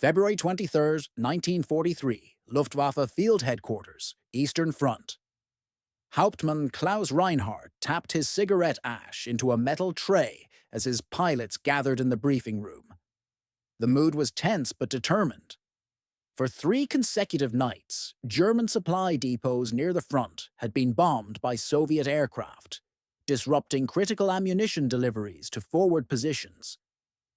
February 23rd, 1943, Luftwaffe Field Headquarters, Eastern Front. Hauptmann Klaus Reinhardt tapped his cigarette ash into a metal tray as his pilots gathered in the briefing room. The mood was tense but determined. For 3 consecutive nights, German supply depots near the front had been bombed by Soviet aircraft, disrupting critical ammunition deliveries to forward positions.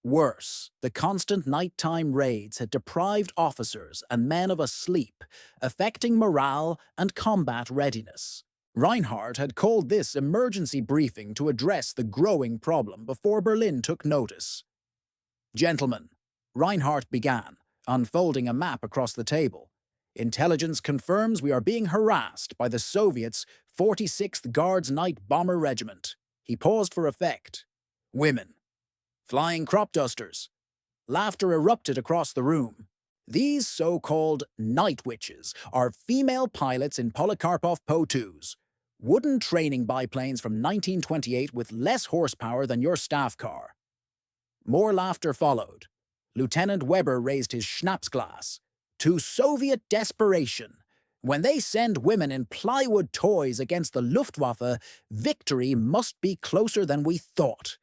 Worse, the constant nighttime raids had deprived officers and men of a sleep, affecting morale and combat readiness. Reinhardt had called this emergency briefing to address the growing problem before Berlin took notice. "Gentlemen," Reinhardt began, unfolding a map across the table. "Intelligence confirms we are being harassed by the Soviets' 46th Guards Night Bomber Regiment." He paused for effect. "Women. Flying crop dusters." Laughter erupted across the room. "These so-called night witches are female pilots in Polikarpov POWs, wooden training biplanes from 1928 with less horsepower than your staff car." More laughter followed. Lieutenant Weber raised his schnapps glass. "To Soviet desperation. When they send women in plywood toys against the Luftwaffe, victory must be closer than we thought."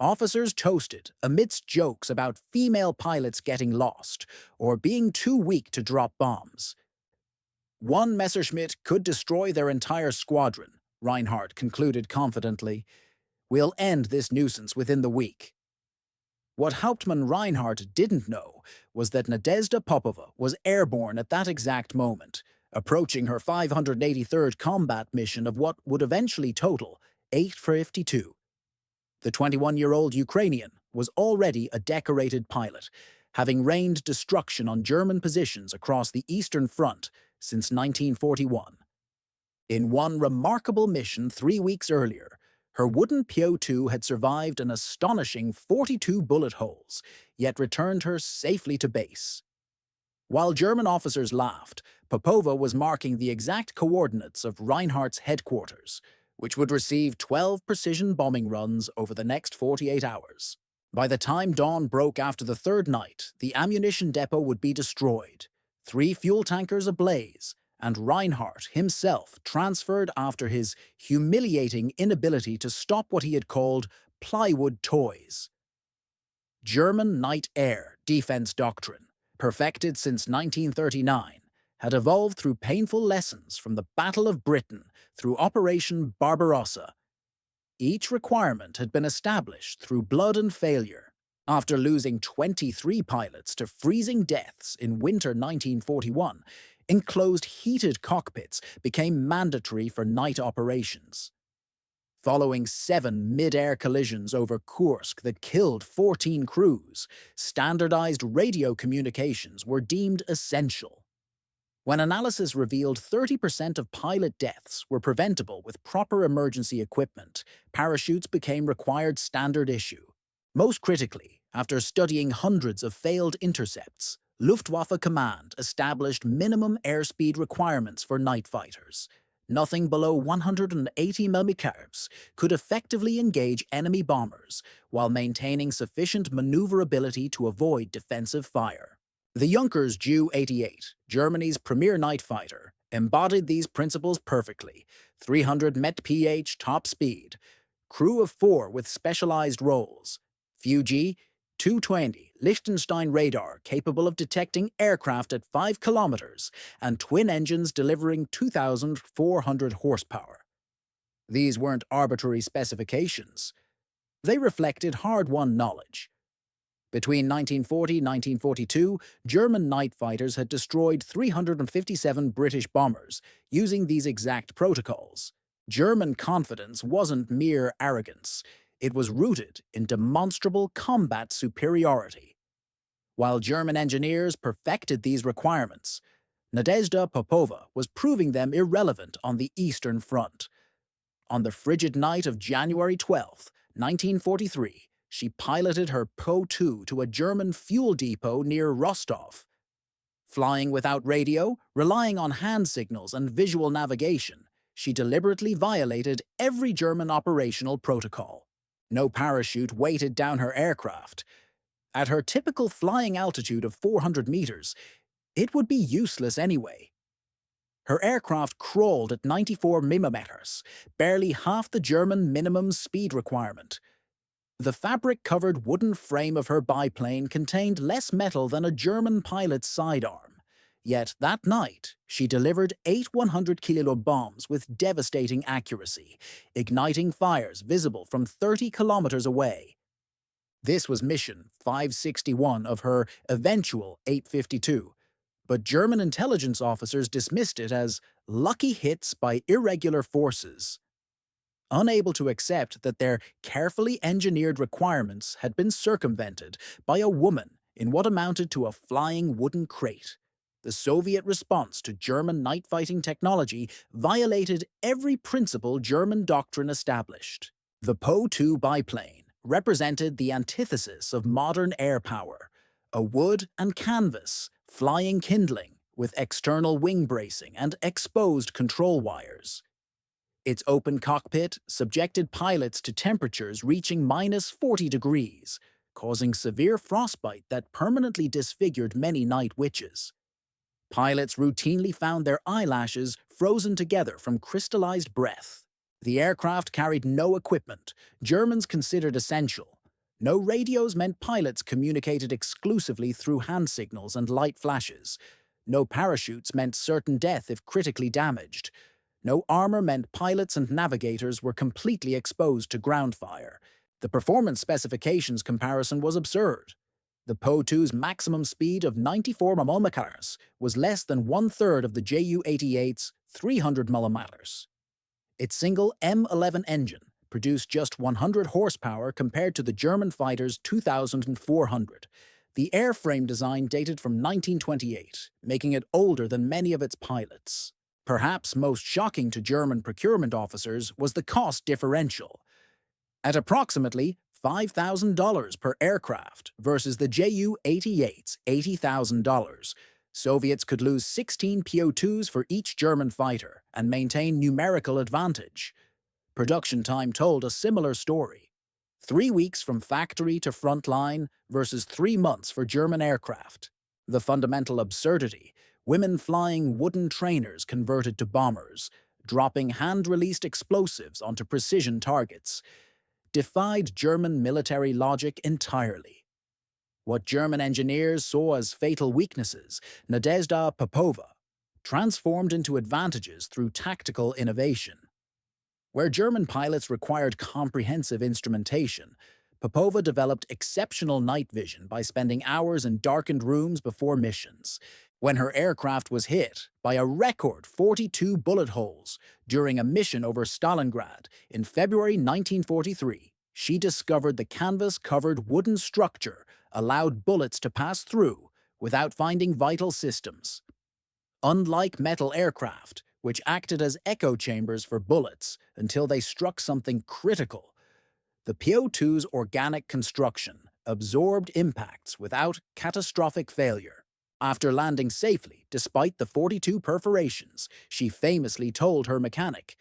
Officers toasted amidst jokes about female pilots getting lost or being too weak to drop bombs. "One Messerschmitt could destroy their entire squadron," Reinhardt concluded confidently. "We'll end this nuisance within the week." What Hauptmann Reinhardt didn't know was that Nadezhda Popova was airborne at that exact moment, approaching her 583rd combat mission of what would eventually total 852. The 21-year-old Ukrainian was already a decorated pilot, having rained destruction on German positions across the Eastern Front since 1941. In one remarkable mission 3 weeks earlier, her wooden PO2 had survived an astonishing 42 bullet holes, yet returned her safely to base. While German officers laughed, Popova was marking the exact coordinates of Reinhardt's headquarters, which would receive 12 precision bombing runs over the next 48 hours. By the time dawn broke after the 3rd night, the ammunition depot would be destroyed, 3 fuel tankers ablaze, and Reinhardt himself transferred after his humiliating inability to stop what he had called plywood toys. German night-air defense doctrine, perfected since 1939, had evolved through painful lessons from the Battle of Britain through Operation Barbarossa. Each requirement had been established through blood and failure. After losing 23 pilots to freezing deaths in winter 1941, enclosed heated cockpits became mandatory for night operations. Following 7 mid-air collisions over Kursk that killed 14 crews, standardized radio communications were deemed essential. When analysis revealed 30% of pilot deaths were preventable with proper emergency equipment, parachutes became required standard issue. Most critically, after studying hundreds of failed intercepts, Luftwaffe Command established minimum airspeed requirements for night fighters. Nothing below 180 mph could effectively engage enemy bombers while maintaining sufficient maneuverability to avoid defensive fire. The Junkers Ju-88, Germany's premier night fighter, embodied these principles perfectly. 300 mph top speed, crew of 4 with specialized roles, Fuji, 220 Liechtenstein radar capable of detecting aircraft at 5 kilometers, and twin engines delivering 2,400 horsepower. These weren't arbitrary specifications. They reflected hard-won knowledge. Between 1940 and 1942, German night fighters had destroyed 357 British bombers using these exact protocols. German confidence wasn't mere arrogance. It was rooted in demonstrable combat superiority. While German engineers perfected these requirements, Nadezhda Popova was proving them irrelevant on the Eastern Front. On the frigid night of January 12, 1943, she piloted her Po-2 to a German fuel depot near Rostov. Flying without radio, relying on hand signals and visual navigation, she deliberately violated every German operational protocol. No parachute weighted down her aircraft. At her typical flying altitude of 400 meters, it would be useless anyway. Her aircraft crawled at 94 mm, barely half the German minimum speed requirement. The fabric-covered wooden frame of her biplane contained less metal than a German pilot's sidearm. Yet that night, she delivered 8 100-kilo bombs with devastating accuracy, igniting fires visible from 30 kilometers away. This was mission 561 of her eventual 852, but German intelligence officers dismissed it as lucky hits by irregular forces, unable to accept that their carefully engineered requirements had been circumvented by a woman in what amounted to a flying wooden crate. The Soviet response to German night-fighting technology violated every principle German doctrine established. The Po-2 biplane represented the antithesis of modern air power, a wood and canvas flying kindling with external wing bracing and exposed control wires. Its open cockpit subjected pilots to temperatures reaching -40 degrees, causing severe frostbite that permanently disfigured many night witches. Pilots routinely found their eyelashes frozen together from crystallized breath. The aircraft carried no equipment, Germans considered essential. No radios meant pilots communicated exclusively through hand signals and light flashes. No parachutes meant certain death if critically damaged. No armor meant pilots and navigators were completely exposed to ground fire. The performance specifications comparison was absurd. The Po-2's maximum speed of 94 mm was less than one-third of the Ju-88's 300 mm. Its single M11 engine produced just 100 horsepower compared to the German fighter's 2,400. The airframe design dated from 1928, making it older than many of its pilots. Perhaps most shocking to German procurement officers was the cost differential. At approximately $5,000 per aircraft versus the Ju-88's $80,000, Soviets could lose 16 PO-2s for each German fighter and maintain numerical advantage. Production time told a similar story. 3 weeks from factory to front line versus 3 months for German aircraft. The fundamental absurdity: women flying wooden trainers converted to bombers, dropping hand-released explosives onto precision targets, defied German military logic entirely. What German engineers saw as fatal weaknesses, Nadezhda Popova, transformed into advantages through tactical innovation. Where German pilots required comprehensive instrumentation, Popova developed exceptional night vision by spending hours in darkened rooms before missions. When her aircraft was hit by a record 42 bullet holes during a mission over Stalingrad in February 1943, she discovered the canvas-covered wooden structure allowed bullets to pass through without finding vital systems. Unlike metal aircraft, which acted as echo chambers for bullets until they struck something critical, the Po-2's organic construction absorbed impacts without catastrophic failure. After landing safely, despite the 42 perforations, she famously told her mechanic,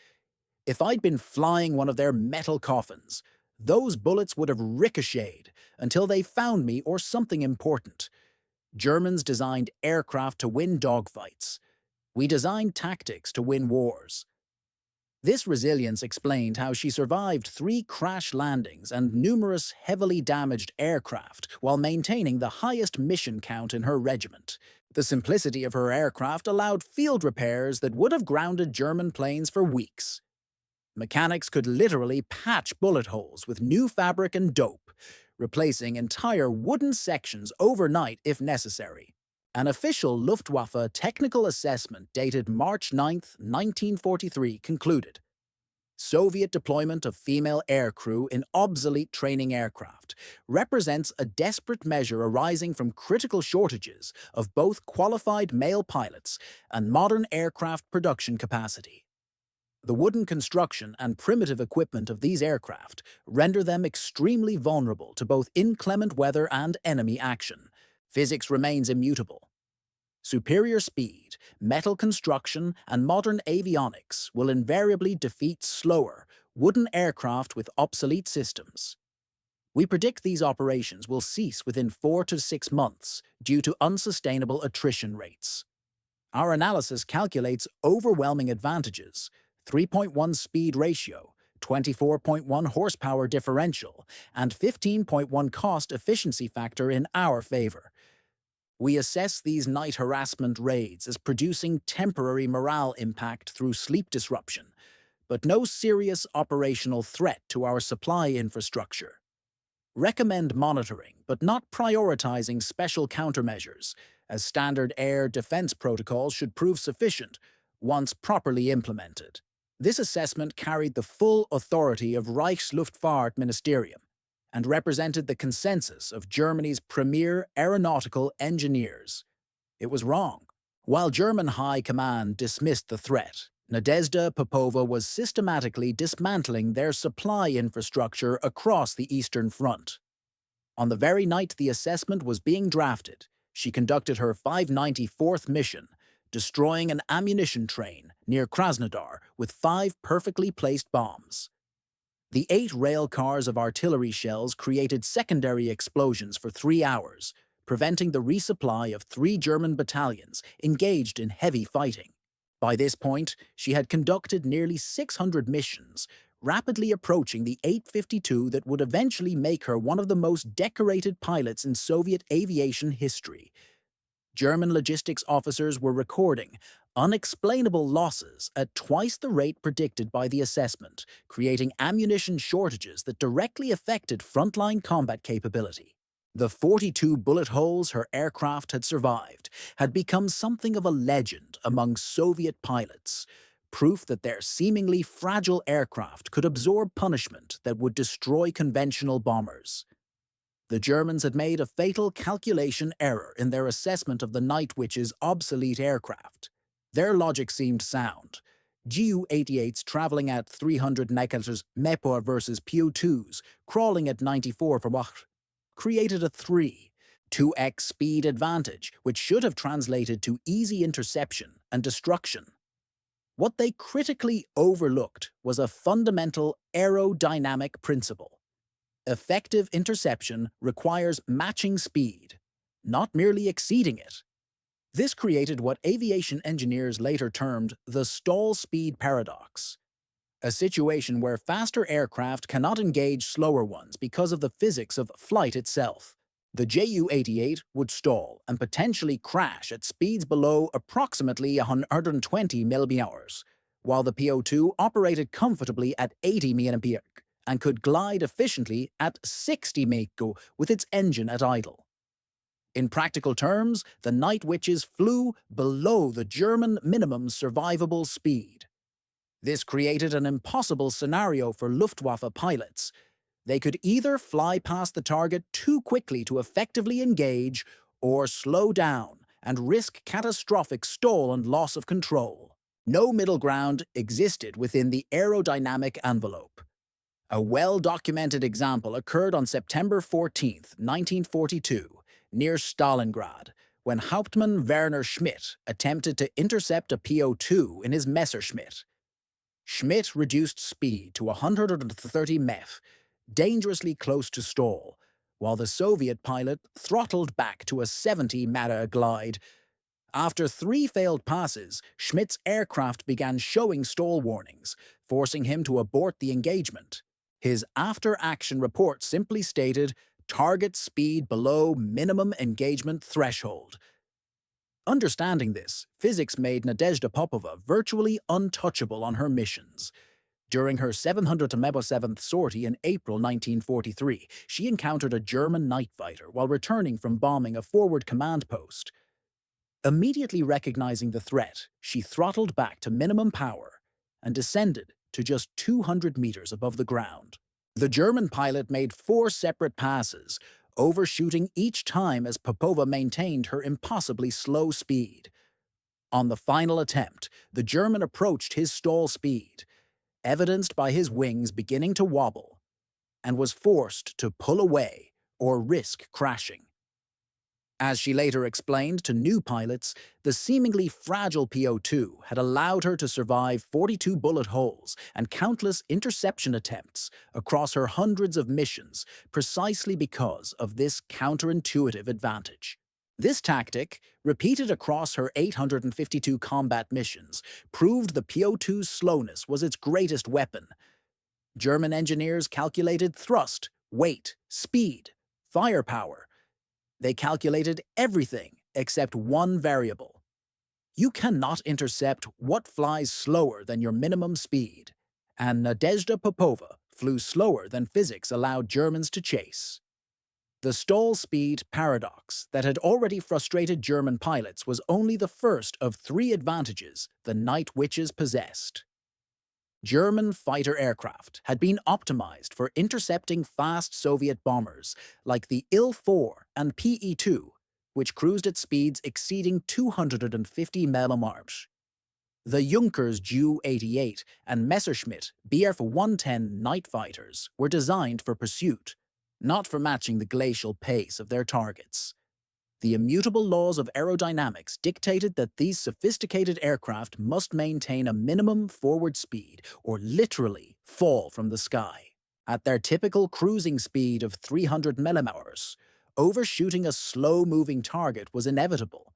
"If I'd been flying one of their metal coffins, those bullets would have ricocheted until they found me or something important." Germans designed aircraft to win dogfights. We designed tactics to win wars. This resilience explained how she survived 3 crash landings and numerous heavily damaged aircraft while maintaining the highest mission count in her regiment. The simplicity of her aircraft allowed field repairs that would have grounded German planes for weeks. Mechanics could literally patch bullet holes with new fabric and dope, replacing entire wooden sections overnight if necessary. An official Luftwaffe technical assessment dated March 9, 1943 concluded, "Soviet deployment of female aircrew in obsolete training aircraft represents a desperate measure arising from critical shortages of both qualified male pilots and modern aircraft production capacity." The wooden construction and primitive equipment of these aircraft render them extremely vulnerable to both inclement weather and enemy action. Physics remains immutable. Superior speed, metal construction, and modern avionics will invariably defeat slower, wooden aircraft with obsolete systems. We predict these operations will cease within 4 to 6 months due to unsustainable attrition rates. Our analysis calculates overwhelming advantages: 3.1 speed ratio, 24.1 horsepower differential, and 15.1 cost efficiency factor in our favor. We assess these night harassment raids as producing temporary morale impact through sleep disruption, but no serious operational threat to our supply infrastructure. Recommend monitoring, but not prioritizing special countermeasures, as standard air defense protocols should prove sufficient once properly implemented. This assessment carried the full authority of Reichsluftfahrtministerium and represented the consensus of Germany's premier aeronautical engineers. It was wrong. While German High Command dismissed the threat, Nadezhda Popova was systematically dismantling their supply infrastructure across the Eastern Front. On the very night the assessment was being drafted, she conducted her 594th mission, destroying an ammunition train near Krasnodar with 5 perfectly placed bombs. The 8 rail cars of artillery shells created secondary explosions for 3 hours, preventing the resupply of 3 German battalions engaged in heavy fighting. By this point, she had conducted nearly 600 missions, rapidly approaching the 852 that would eventually make her one of the most decorated pilots in Soviet aviation history. German logistics officers were recording unexplainable losses at twice the rate predicted by the assessment, creating ammunition shortages that directly affected frontline combat capability. The 42 bullet holes her aircraft had survived had become something of a legend among Soviet pilots, proof that their seemingly fragile aircraft could absorb punishment that would destroy conventional bombers. The Germans had made a fatal calculation error in their assessment of the Night Witch's obsolete aircraft. Their logic seemed sound. Ju-88s traveling at 300 km/h versus PO-2s crawling at 94 km/h created a 2x speed advantage, which should have translated to easy interception and destruction. What they critically overlooked was a fundamental aerodynamic principle. Effective interception requires matching speed, not merely exceeding it. This created what aviation engineers later termed the stall speed paradox, a situation where faster aircraft cannot engage slower ones because of the physics of flight itself. The Ju-88 would stall and potentially crash at speeds below approximately 120 mph, while the PO-2 operated comfortably at 80 mph and could glide efficiently at 60 mph with its engine at idle. In practical terms, the Night Witches flew below the German minimum survivable speed. This created an impossible scenario for Luftwaffe pilots. They could either fly past the target too quickly to effectively engage, or slow down and risk catastrophic stall and loss of control. No middle ground existed within the aerodynamic envelope. A well-documented example occurred on September 14, 1942, near Stalingrad, when Hauptmann Werner Schmidt attempted to intercept a PO-2 in his Messerschmitt. Schmidt reduced speed to 130 mph, dangerously close to stall, while the Soviet pilot throttled back to a 70 mph glide. After 3 failed passes, Schmidt's aircraft began showing stall warnings, forcing him to abort the engagement. His after-action report simply stated, "Target speed below minimum engagement threshold." Understanding this, physics made Nadezhda Popova virtually untouchable on her missions. During her 707th sortie in April 1943, she encountered a German night fighter while returning from bombing a forward command post. Immediately recognizing the threat, she throttled back to minimum power and descended to just 200 meters above the ground. The German pilot made 4 separate passes, overshooting each time as Popova maintained her impossibly slow speed. On the final attempt, the German approached his stall speed, evidenced by his wings beginning to wobble, and was forced to pull away or risk crashing. As she later explained to new pilots, the seemingly fragile PO-2 had allowed her to survive 42 bullet holes and countless interception attempts across her hundreds of missions precisely because of this counterintuitive advantage. This tactic, repeated across her 852 combat missions, proved the PO-2's slowness was its greatest weapon. German engineers calculated thrust, weight, speed, firepower. They calculated everything except one variable. You cannot intercept what flies slower than your minimum speed, and Nadezhda Popova flew slower than physics allowed Germans to chase. The stall speed paradox that had already frustrated German pilots was only the first of three advantages the Night Witches possessed. German fighter aircraft had been optimized for intercepting fast Soviet bombers like the Il-4 and Pe-2, which cruised at speeds exceeding 250 mph. The Junkers Ju-88 and Messerschmitt Bf-110 night fighters were designed for pursuit, not for matching the glacial pace of their targets. The immutable laws of aerodynamics dictated that these sophisticated aircraft must maintain a minimum forward speed or literally fall from the sky. At their typical cruising speed of 300 mph, overshooting a slow-moving target was inevitable.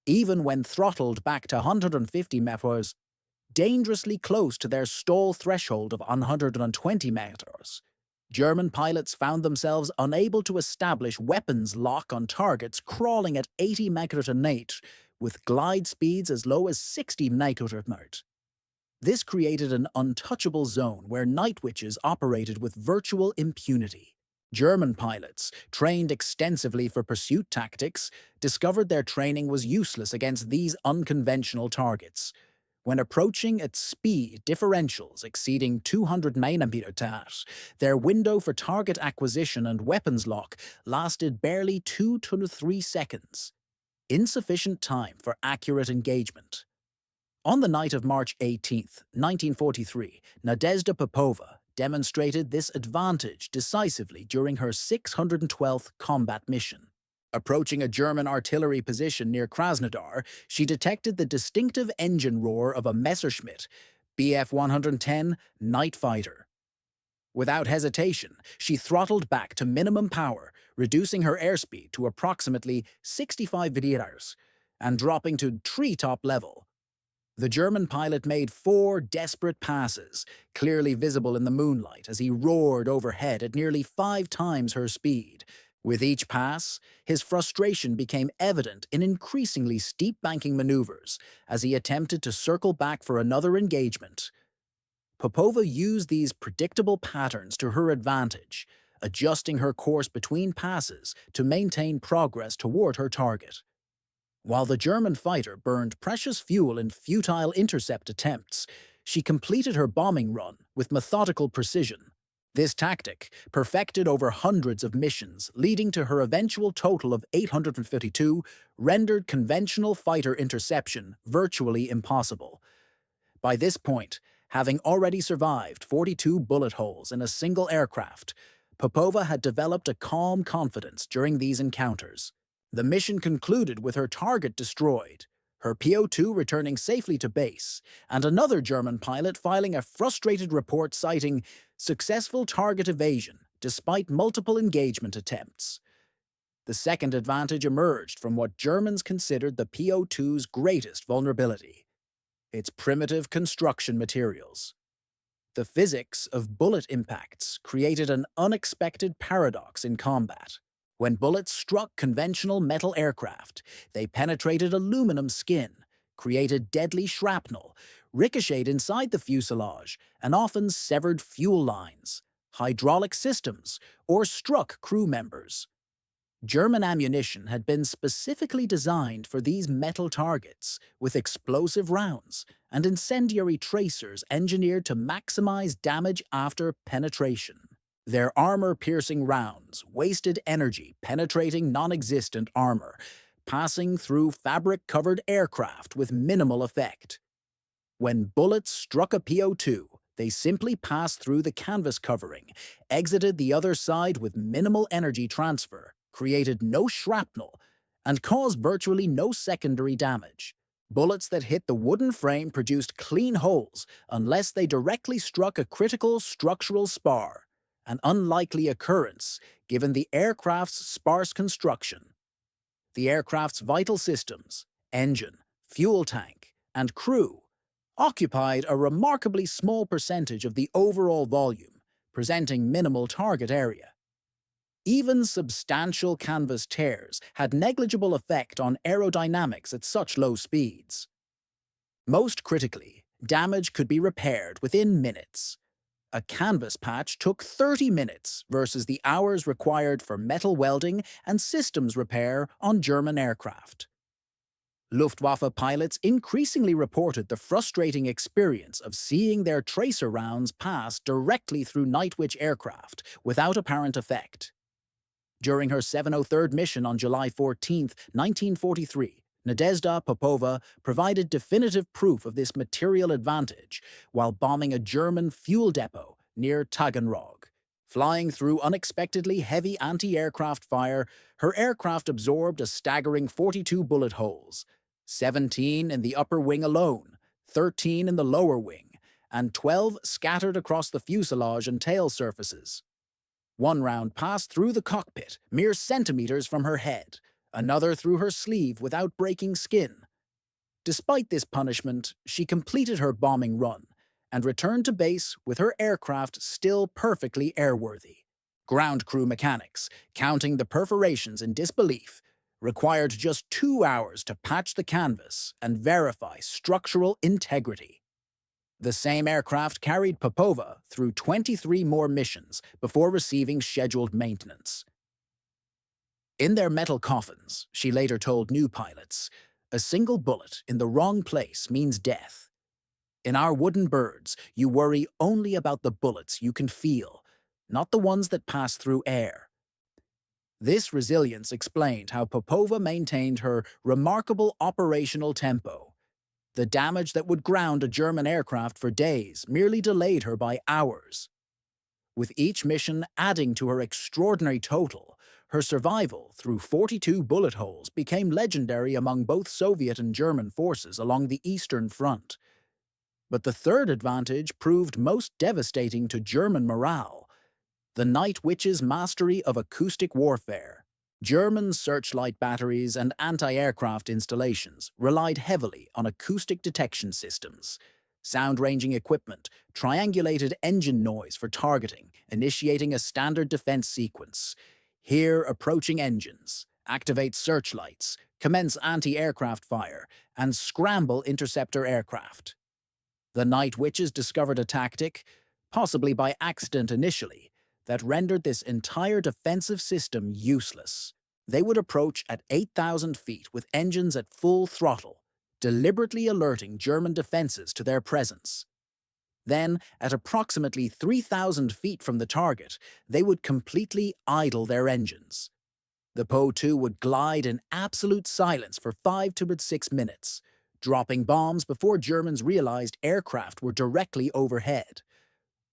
Even when throttled back to 150 mph, dangerously close to their stall threshold of 120 meters, German pilots found themselves unable to establish weapons lock on targets crawling at 80 mph with glide speeds as low as 60 mph. This created an untouchable zone where Night Witches operated with virtual impunity. German pilots, trained extensively for pursuit tactics, discovered their training was useless against these unconventional targets. When approaching at speed differentials exceeding 200 mph, their window for target acquisition and weapons lock lasted barely 2 to 3 seconds, insufficient time for accurate engagement. On the night of March 18, 1943, Nadezhda Popova demonstrated this advantage decisively during her 612th combat mission. Approaching a German artillery position near Krasnodar, she detected the distinctive engine roar of a Messerschmitt Bf-110 night fighter. Without hesitation, she throttled back to minimum power, reducing her airspeed to approximately 65 km and dropping to treetop level. The German pilot made 4 desperate passes, clearly visible in the moonlight as he roared overhead at nearly 5 times her speed. With each pass, his frustration became evident in increasingly steep banking maneuvers as he attempted to circle back for another engagement. Popova used these predictable patterns to her advantage, adjusting her course between passes to maintain progress toward her target. While the German fighter burned precious fuel in futile intercept attempts, she completed her bombing run with methodical precision. This tactic, perfected over hundreds of missions, leading to her eventual total of 852, rendered conventional fighter interception virtually impossible. By this point, having already survived 42 bullet holes in a single aircraft, Popova had developed a calm confidence during these encounters. The mission concluded with her target destroyed, her PO-2 returning safely to base, and another German pilot filing a frustrated report citing successful target evasion despite multiple engagement attempts. The second advantage emerged from what Germans considered the PO-2's greatest vulnerability: its primitive construction materials. The physics of bullet impacts created an unexpected paradox in combat. When bullets struck conventional metal aircraft, they penetrated aluminum skin, created deadly shrapnel, ricocheted inside the fuselage, and often severed fuel lines, hydraulic systems, or struck crew members. German ammunition had been specifically designed for these metal targets, with explosive rounds and incendiary tracers engineered to maximize damage after penetration. Their armor-piercing rounds wasted energy penetrating non-existent armor, passing through fabric-covered aircraft with minimal effect. When bullets struck a PO-2, they simply passed through the canvas covering, exited the other side with minimal energy transfer, created no shrapnel, and caused virtually no secondary damage. Bullets that hit the wooden frame produced clean holes unless they directly struck a critical structural spar, an unlikely occurrence given the aircraft's sparse construction. The aircraft's vital systems, engine, fuel tank, and crew, occupied a remarkably small percentage of the overall volume, presenting minimal target area. Even substantial canvas tears had negligible effect on aerodynamics at such low speeds. Most critically, damage could be repaired within minutes. A canvas patch took 30 minutes versus the hours required for metal welding and systems repair on German aircraft. Luftwaffe pilots increasingly reported the frustrating experience of seeing their tracer rounds pass directly through Night Witch aircraft without apparent effect. During her 703rd mission on July 14, 1943, Nadezhda Popova provided definitive proof of this material advantage while bombing a German fuel depot near Taganrog. Flying through unexpectedly heavy anti-aircraft fire, her aircraft absorbed a staggering 42 bullet holes, 17 in the upper wing alone, 13 in the lower wing, and 12 scattered across the fuselage and tail surfaces. One round passed through the cockpit, mere centimeters from her head, another through her sleeve without breaking skin. Despite this punishment, she completed her bombing run and returned to base with her aircraft still perfectly airworthy. Ground crew mechanics, counting the perforations in disbelief, required just 2 hours to patch the canvas and verify structural integrity. The same aircraft carried Popova through 23 more missions before receiving scheduled maintenance. In their metal coffins, she later told new pilots, "A single bullet in the wrong place means death. In our wooden birds, you worry only about the bullets you can feel, not the ones that pass through air." This resilience explained how Popova maintained her remarkable operational tempo. The damage that would ground a German aircraft for days merely delayed her by hours. With each mission adding to her extraordinary total, her survival through 42 bullet holes became legendary among both Soviet and German forces along the Eastern Front. But the third advantage proved most devastating to German morale: the Night Witch's mastery of acoustic warfare. German searchlight batteries and anti-aircraft installations relied heavily on acoustic detection systems. Sound-ranging equipment triangulated engine noise for targeting, initiating a standard defense sequence. Hear approaching engines, activate searchlights, commence anti-aircraft fire, and scramble interceptor aircraft. The Night Witches discovered a tactic, possibly by accident initially, that rendered this entire defensive system useless. They would approach at 8,000 feet with engines at full throttle, deliberately alerting German defenses to their presence. Then, at approximately 3,000 feet from the target, they would completely idle their engines. The POW-2 would glide in absolute silence for 5 to 6 minutes, dropping bombs before Germans realized aircraft were directly overhead.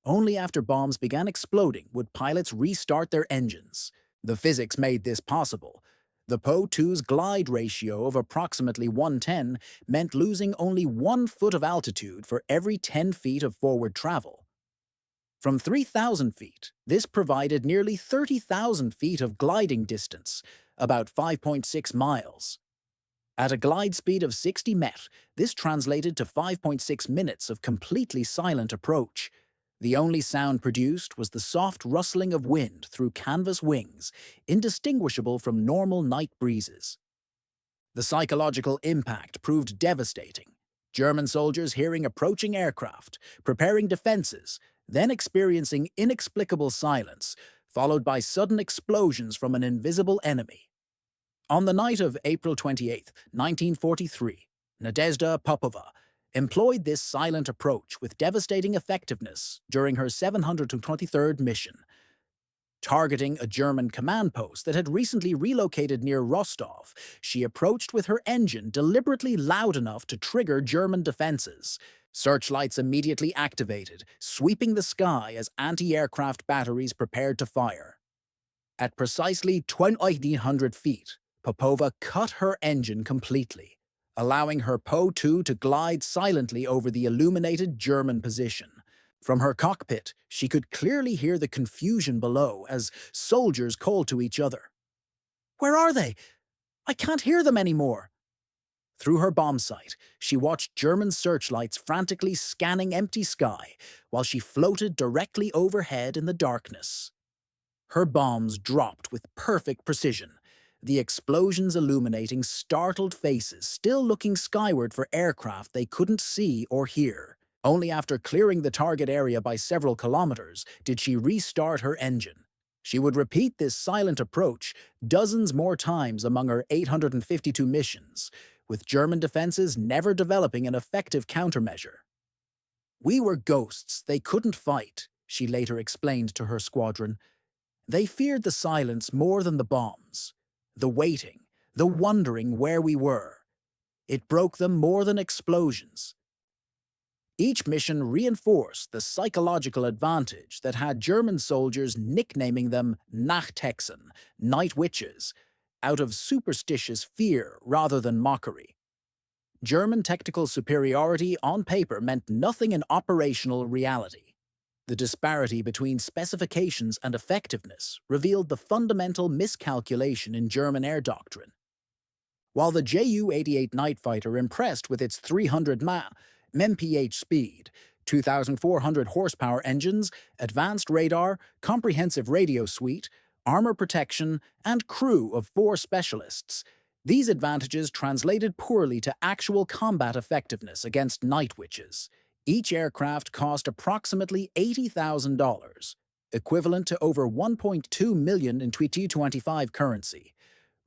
Only after bombs began exploding would pilots restart their engines. The physics made this possible. The POW-2's glide ratio of approximately 1:10 meant losing only 1 foot of altitude for every 10 feet of forward travel. From 3,000 feet, this provided nearly 30,000 feet of gliding distance, about 5.6 miles. At a glide speed of 60 mph, this translated to 5.6 minutes of completely silent approach. The only sound produced was the soft rustling of wind through canvas wings, indistinguishable from normal night breezes. The psychological impact proved devastating. German soldiers hearing approaching aircraft, preparing defenses, then experiencing inexplicable silence, followed by sudden explosions from an invisible enemy. On the night of April 28, 1943, Nadezhda Popova employed this silent approach with devastating effectiveness during her 723rd mission. Targeting a German command post that had recently relocated near Rostov, she approached with her engine deliberately loud enough to trigger German defenses. Searchlights immediately activated, sweeping the sky as anti-aircraft batteries prepared to fire. At precisely 2,100 feet, Popova cut her engine completely, allowing her Po-2 to glide silently over the illuminated German position. From her cockpit, she could clearly hear the confusion below as soldiers called to each other. "Where are they? I can't hear them anymore." Through her bomb sight, she watched German searchlights frantically scanning empty sky while she floated directly overhead in the darkness. Her bombs dropped with perfect precision, the explosions illuminating startled faces still looking skyward for aircraft they couldn't see or hear. Only after clearing the target area by several kilometers did she restart her engine. She would repeat this silent approach dozens more times among her 852 missions, with German defenses never developing an effective countermeasure. "We were ghosts they couldn't fight," she later explained to her squadron. "They feared the silence more than the bombs, the waiting, the wondering where we were. It broke them more than explosions." Each mission reinforced the psychological advantage that had German soldiers nicknaming them Nachthexen, night witches, out of superstitious fear rather than mockery. German technical superiority on paper meant nothing in operational reality. The disparity between specifications and effectiveness revealed the fundamental miscalculation in German air doctrine. While the Ju-88 Night Fighter impressed with its 300 mph speed, 2,400 horsepower engines, advanced radar, comprehensive radio suite, armor protection, and crew of 4 specialists, these advantages translated poorly to actual combat effectiveness against night witches. Each aircraft cost approximately $80,000, equivalent to over $1.2 million in 2025 currency,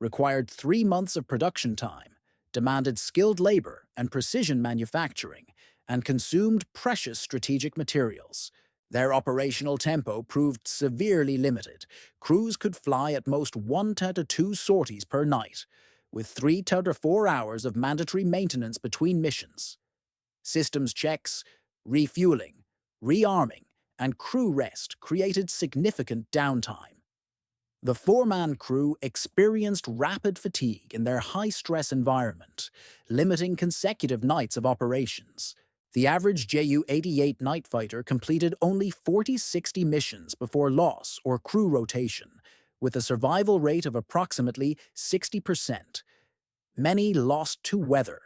required 3 months of production time, demanded skilled labor and precision manufacturing, and consumed precious strategic materials. Their operational tempo proved severely limited. Crews could fly at most 1 to 2 sorties per night, with 3 to 4 hours of mandatory maintenance between missions. Systems checks, refueling, rearming, and crew rest created significant downtime. The 4-man crew experienced rapid fatigue in their high-stress environment, limiting consecutive nights of operations. The average Ju-88 night fighter completed only 40-60 missions before loss or crew rotation, with a survival rate of approximately 60%. Many lost to weather,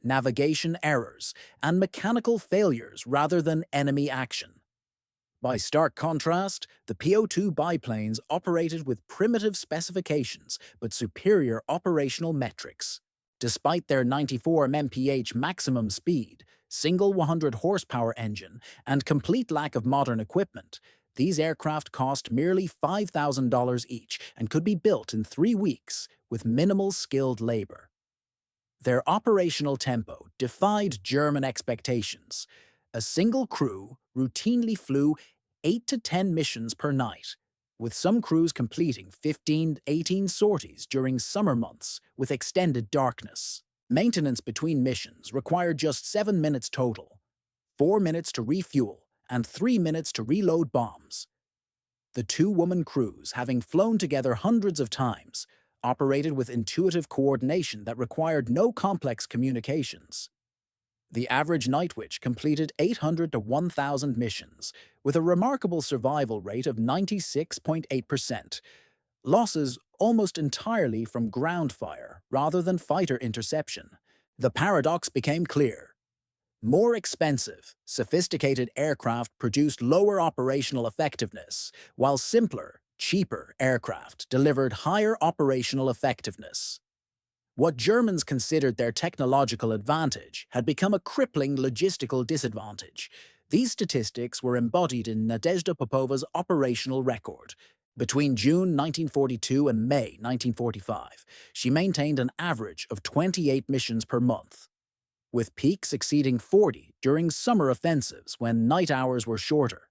navigation errors, and mechanical failures rather than enemy action. By stark contrast, the PO2 biplanes operated with primitive specifications but superior operational metrics. Despite their 94 mph maximum speed, single 100 horsepower engine, and complete lack of modern equipment, these aircraft cost merely $5,000 each and could be built in 3 weeks with minimal skilled labor. Their operational tempo defied German expectations. A single crew routinely flew 8 to 10 missions per night, with some crews completing 15-18 sorties during summer months with extended darkness. Maintenance between missions required just 7 minutes total, 4 minutes to refuel, and 3 minutes to reload bombs. The 2-woman crews, having flown together hundreds of times, operated with intuitive coordination that required no complex communications. The average night witch completed 800 to 1,000 missions, with a remarkable survival rate of 96.8%. Losses almost entirely from ground fire rather than fighter interception. The paradox became clear. More expensive, sophisticated aircraft produced lower operational effectiveness, while simpler, cheaper aircraft delivered higher operational effectiveness. What Germans considered their technological advantage had become a crippling logistical disadvantage. These statistics were embodied in Nadezhda Popova's operational record. Between June 1942 and May 1945, she maintained an average of 28 missions per month, with peaks exceeding 40 during summer offensives when night hours were shorter.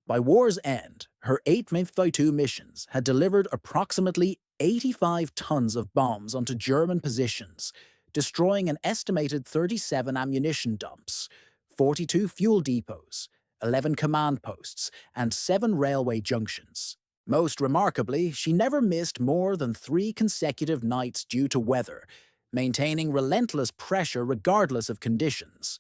By war's end, her 852 missions had delivered approximately 85 tons of bombs onto German positions, destroying an estimated 37 ammunition dumps, 42 fuel depots, 11 command posts, and 7 railway junctions. Most remarkably, she never missed more than 3 consecutive nights due to weather, maintaining relentless pressure regardless of conditions.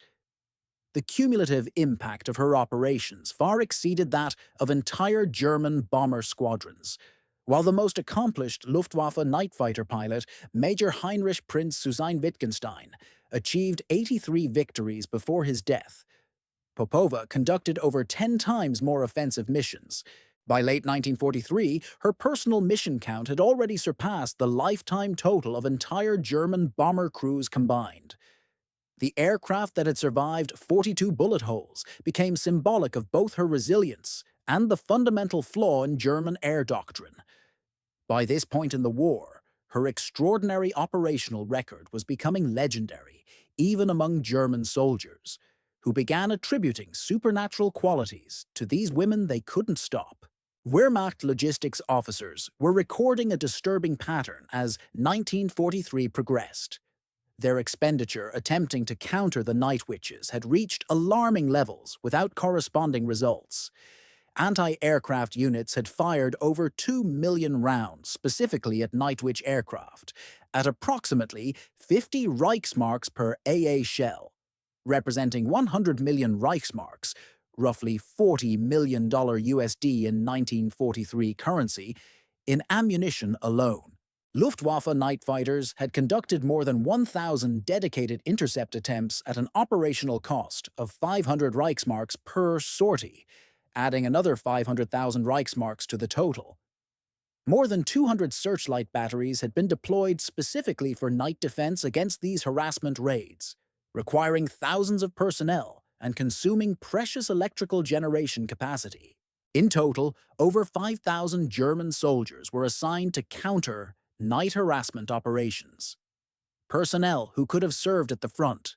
The cumulative impact of her operations far exceeded that of entire German bomber squadrons. While the most accomplished Luftwaffe night fighter pilot, Major Heinrich Prinz Susanne Wittgenstein, achieved 83 victories before his death, Popova conducted over 10 times more offensive missions. By late 1943, her personal mission count had already surpassed the lifetime total of entire German bomber crews combined. The aircraft that had survived 42 bullet holes became symbolic of both her resilience and the fundamental flaw in German air doctrine. By this point in the war, her extraordinary operational record was becoming legendary, even among German soldiers, who began attributing supernatural qualities to these women they couldn't stop. Wehrmacht logistics officers were recording a disturbing pattern as 1943 progressed. Their expenditure attempting to counter the Night Witches had reached alarming levels without corresponding results. Anti-aircraft units had fired over 2 million rounds specifically at Night Witch aircraft, at approximately 50 Reichsmarks per AA shell, representing 100 million Reichsmarks, roughly $40 million USD in 1943 currency, in ammunition alone. Luftwaffe night fighters had conducted more than 1,000 dedicated intercept attempts at an operational cost of 500 Reichsmarks per sortie, adding another 500,000 Reichsmarks to the total. More than 200 searchlight batteries had been deployed specifically for night defense against these harassment raids, requiring thousands of personnel and consuming precious electrical generation capacity. In total, over 5,000 German soldiers were assigned to counter night harassment operations. Personnel who could have served at the front.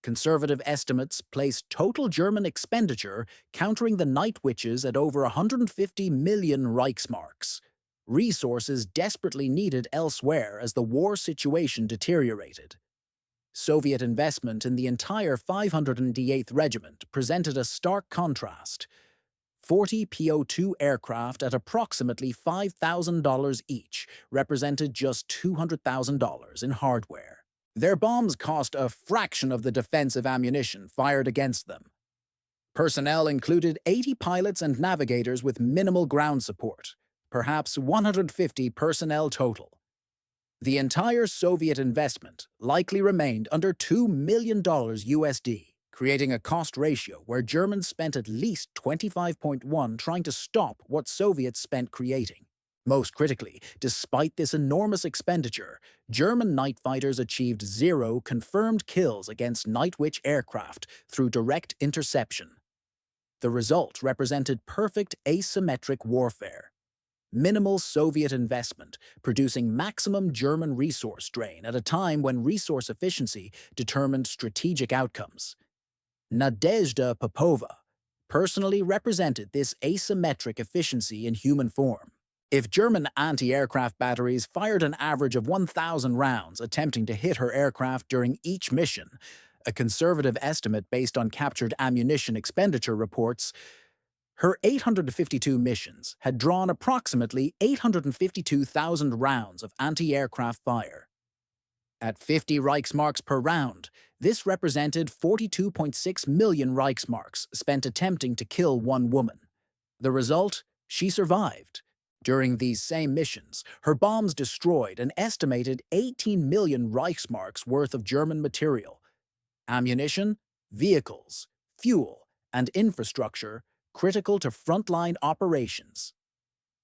Conservative estimates place total German expenditure countering the Night Witches at over 150 million Reichsmarks, resources desperately needed elsewhere as the war situation deteriorated. Soviet investment in the entire 508th Regiment presented a stark contrast. 40 PO2 aircraft at approximately $5,000 each represented just $200,000 in hardware. Their bombs cost a fraction of the defensive ammunition fired against them. Personnel included 80 pilots and navigators with minimal ground support, perhaps 150 personnel total. The entire Soviet investment likely remained under $2 million USD, creating a cost ratio where Germans spent at least 25.1 trying to stop what Soviets spent creating. Most critically, despite this enormous expenditure, German night fighters achieved 0 confirmed kills against Night Witch aircraft through direct interception. The result represented perfect asymmetric warfare. Minimal Soviet investment, producing maximum German resource drain at a time when resource efficiency determined strategic outcomes. Nadezhda Popova personally represented this asymmetric efficiency in human form. If German anti-aircraft batteries fired an average of 1,000 rounds attempting to hit her aircraft during each mission, a conservative estimate based on captured ammunition expenditure reports, her 852 missions had drawn approximately 852,000 rounds of anti-aircraft fire. At 50 Reichsmarks per round, this represented 42.6 million Reichsmarks spent attempting to kill one woman. The result? She survived. During these same missions, her bombs destroyed an estimated 18 million Reichsmarks worth of German material. Ammunition, vehicles, fuel, and infrastructure critical to frontline operations.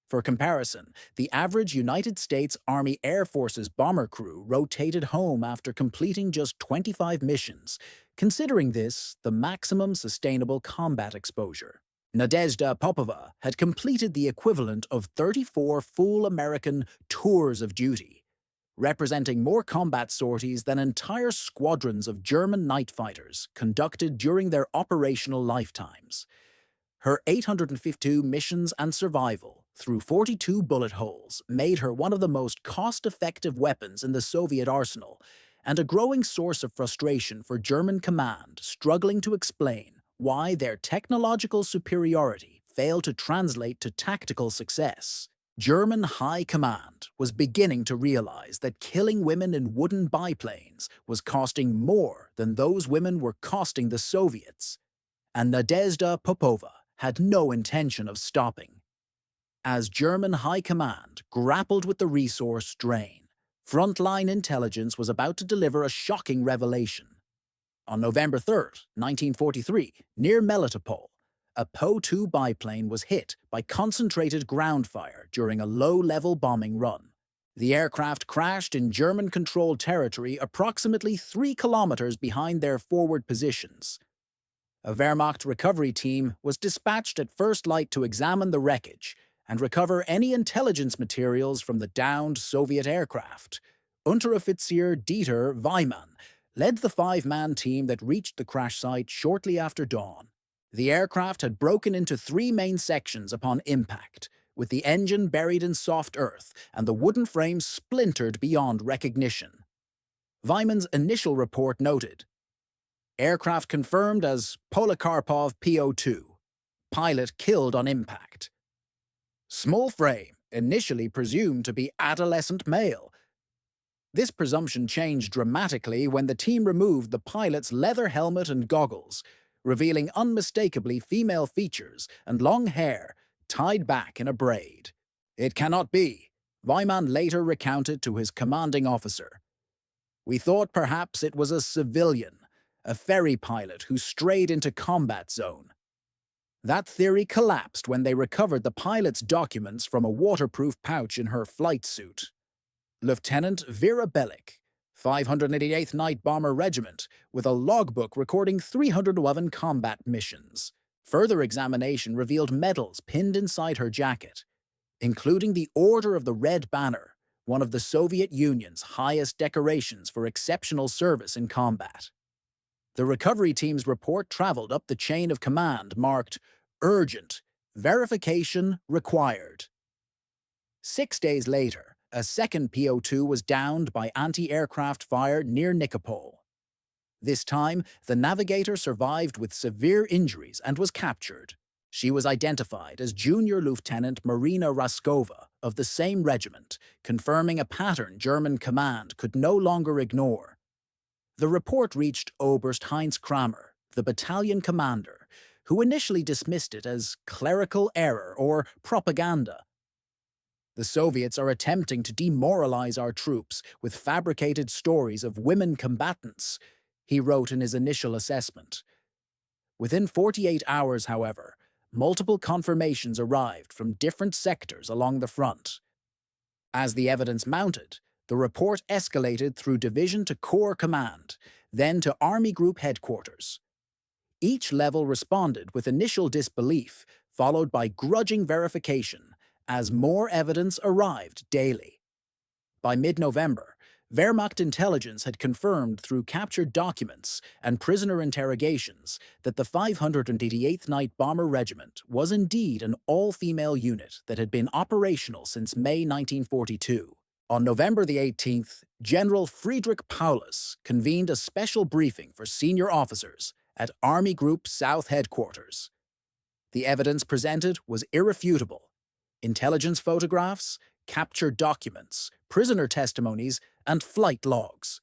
For comparison, the average United States Army Air Force's bomber crew rotated home after completing just 25 missions, considering this the maximum sustainable combat exposure. Nadezhda Popova had completed the equivalent of 34 full American tours of duty, representing more combat sorties than entire squadrons of German night fighters conducted during their operational lifetimes. Her 852 missions and survival through 42 bullet holes made her one of the most cost-effective weapons in the Soviet arsenal, and a growing source of frustration for German command struggling to explain why their technological superiority failed to translate to tactical success. German high command was beginning to realize that killing women in wooden biplanes was costing more than those women were costing the Soviets, and Nadezhda Popova had no intention of stopping. As German high command grappled with the resource drain, frontline intelligence was about to deliver a shocking revelation. On November 3, 1943, near Melitopol, a Po-2 biplane was hit by concentrated ground fire during a low-level bombing run. The aircraft crashed in German-controlled territory approximately 3 kilometers behind their forward positions. A Wehrmacht recovery team was dispatched at first light to examine the wreckage and recover any intelligence materials from the downed Soviet aircraft. Unteroffizier Dieter Weimann led the 5-man team that reached the crash site shortly after dawn. The aircraft had broken into 3 main sections upon impact, with the engine buried in soft earth and the wooden frame splintered beyond recognition. Weimann's initial report noted, "Aircraft confirmed as Polikarpov PO2. Pilot killed on impact. Small frame, initially presumed to be adolescent male." This presumption changed dramatically when the team removed the pilot's leather helmet and goggles, revealing unmistakably female features and long hair tied back in a braid. "It cannot be," Weimann later recounted to his commanding officer. "We thought perhaps it was a civilian, a ferry pilot who strayed into combat zone." That theory collapsed when they recovered the pilot's documents from a waterproof pouch in her flight suit. Lieutenant Vera Bellick, 588th Night Bomber Regiment, with a logbook recording 311 combat missions. Further examination revealed medals pinned inside her jacket, including the Order of the Red Banner, one of the Soviet Union's highest decorations for exceptional service in combat. The recovery team's report traveled up the chain of command marked "Urgent, Verification Required." 6 days later, a second PO2 was downed by anti-aircraft fire near Nikopol. This time, the navigator survived with severe injuries and was captured. She was identified as Junior Lieutenant Marina Raskova of the same regiment, confirming a pattern German command could no longer ignore. The report reached Oberst Heinz Kramer, the battalion commander, who initially dismissed it as clerical error or propaganda. "The Soviets are attempting to demoralize our troops with fabricated stories of women combatants," he wrote in his initial assessment. Within 48 hours, however, multiple confirmations arrived from different sectors along the front. As the evidence mounted, the report escalated through division to Corps Command, then to Army Group Headquarters. Each level responded with initial disbelief, followed by grudging verification, as more evidence arrived daily. By mid-November, Wehrmacht intelligence had confirmed through captured documents and prisoner interrogations that the 588th Night Bomber Regiment was indeed an all-female unit that had been operational since May 1942. On November the 18th, General Friedrich Paulus convened a special briefing for senior officers at Army Group South Headquarters. The evidence presented was irrefutable. Intelligence photographs, captured documents, prisoner testimonies, and flight logs.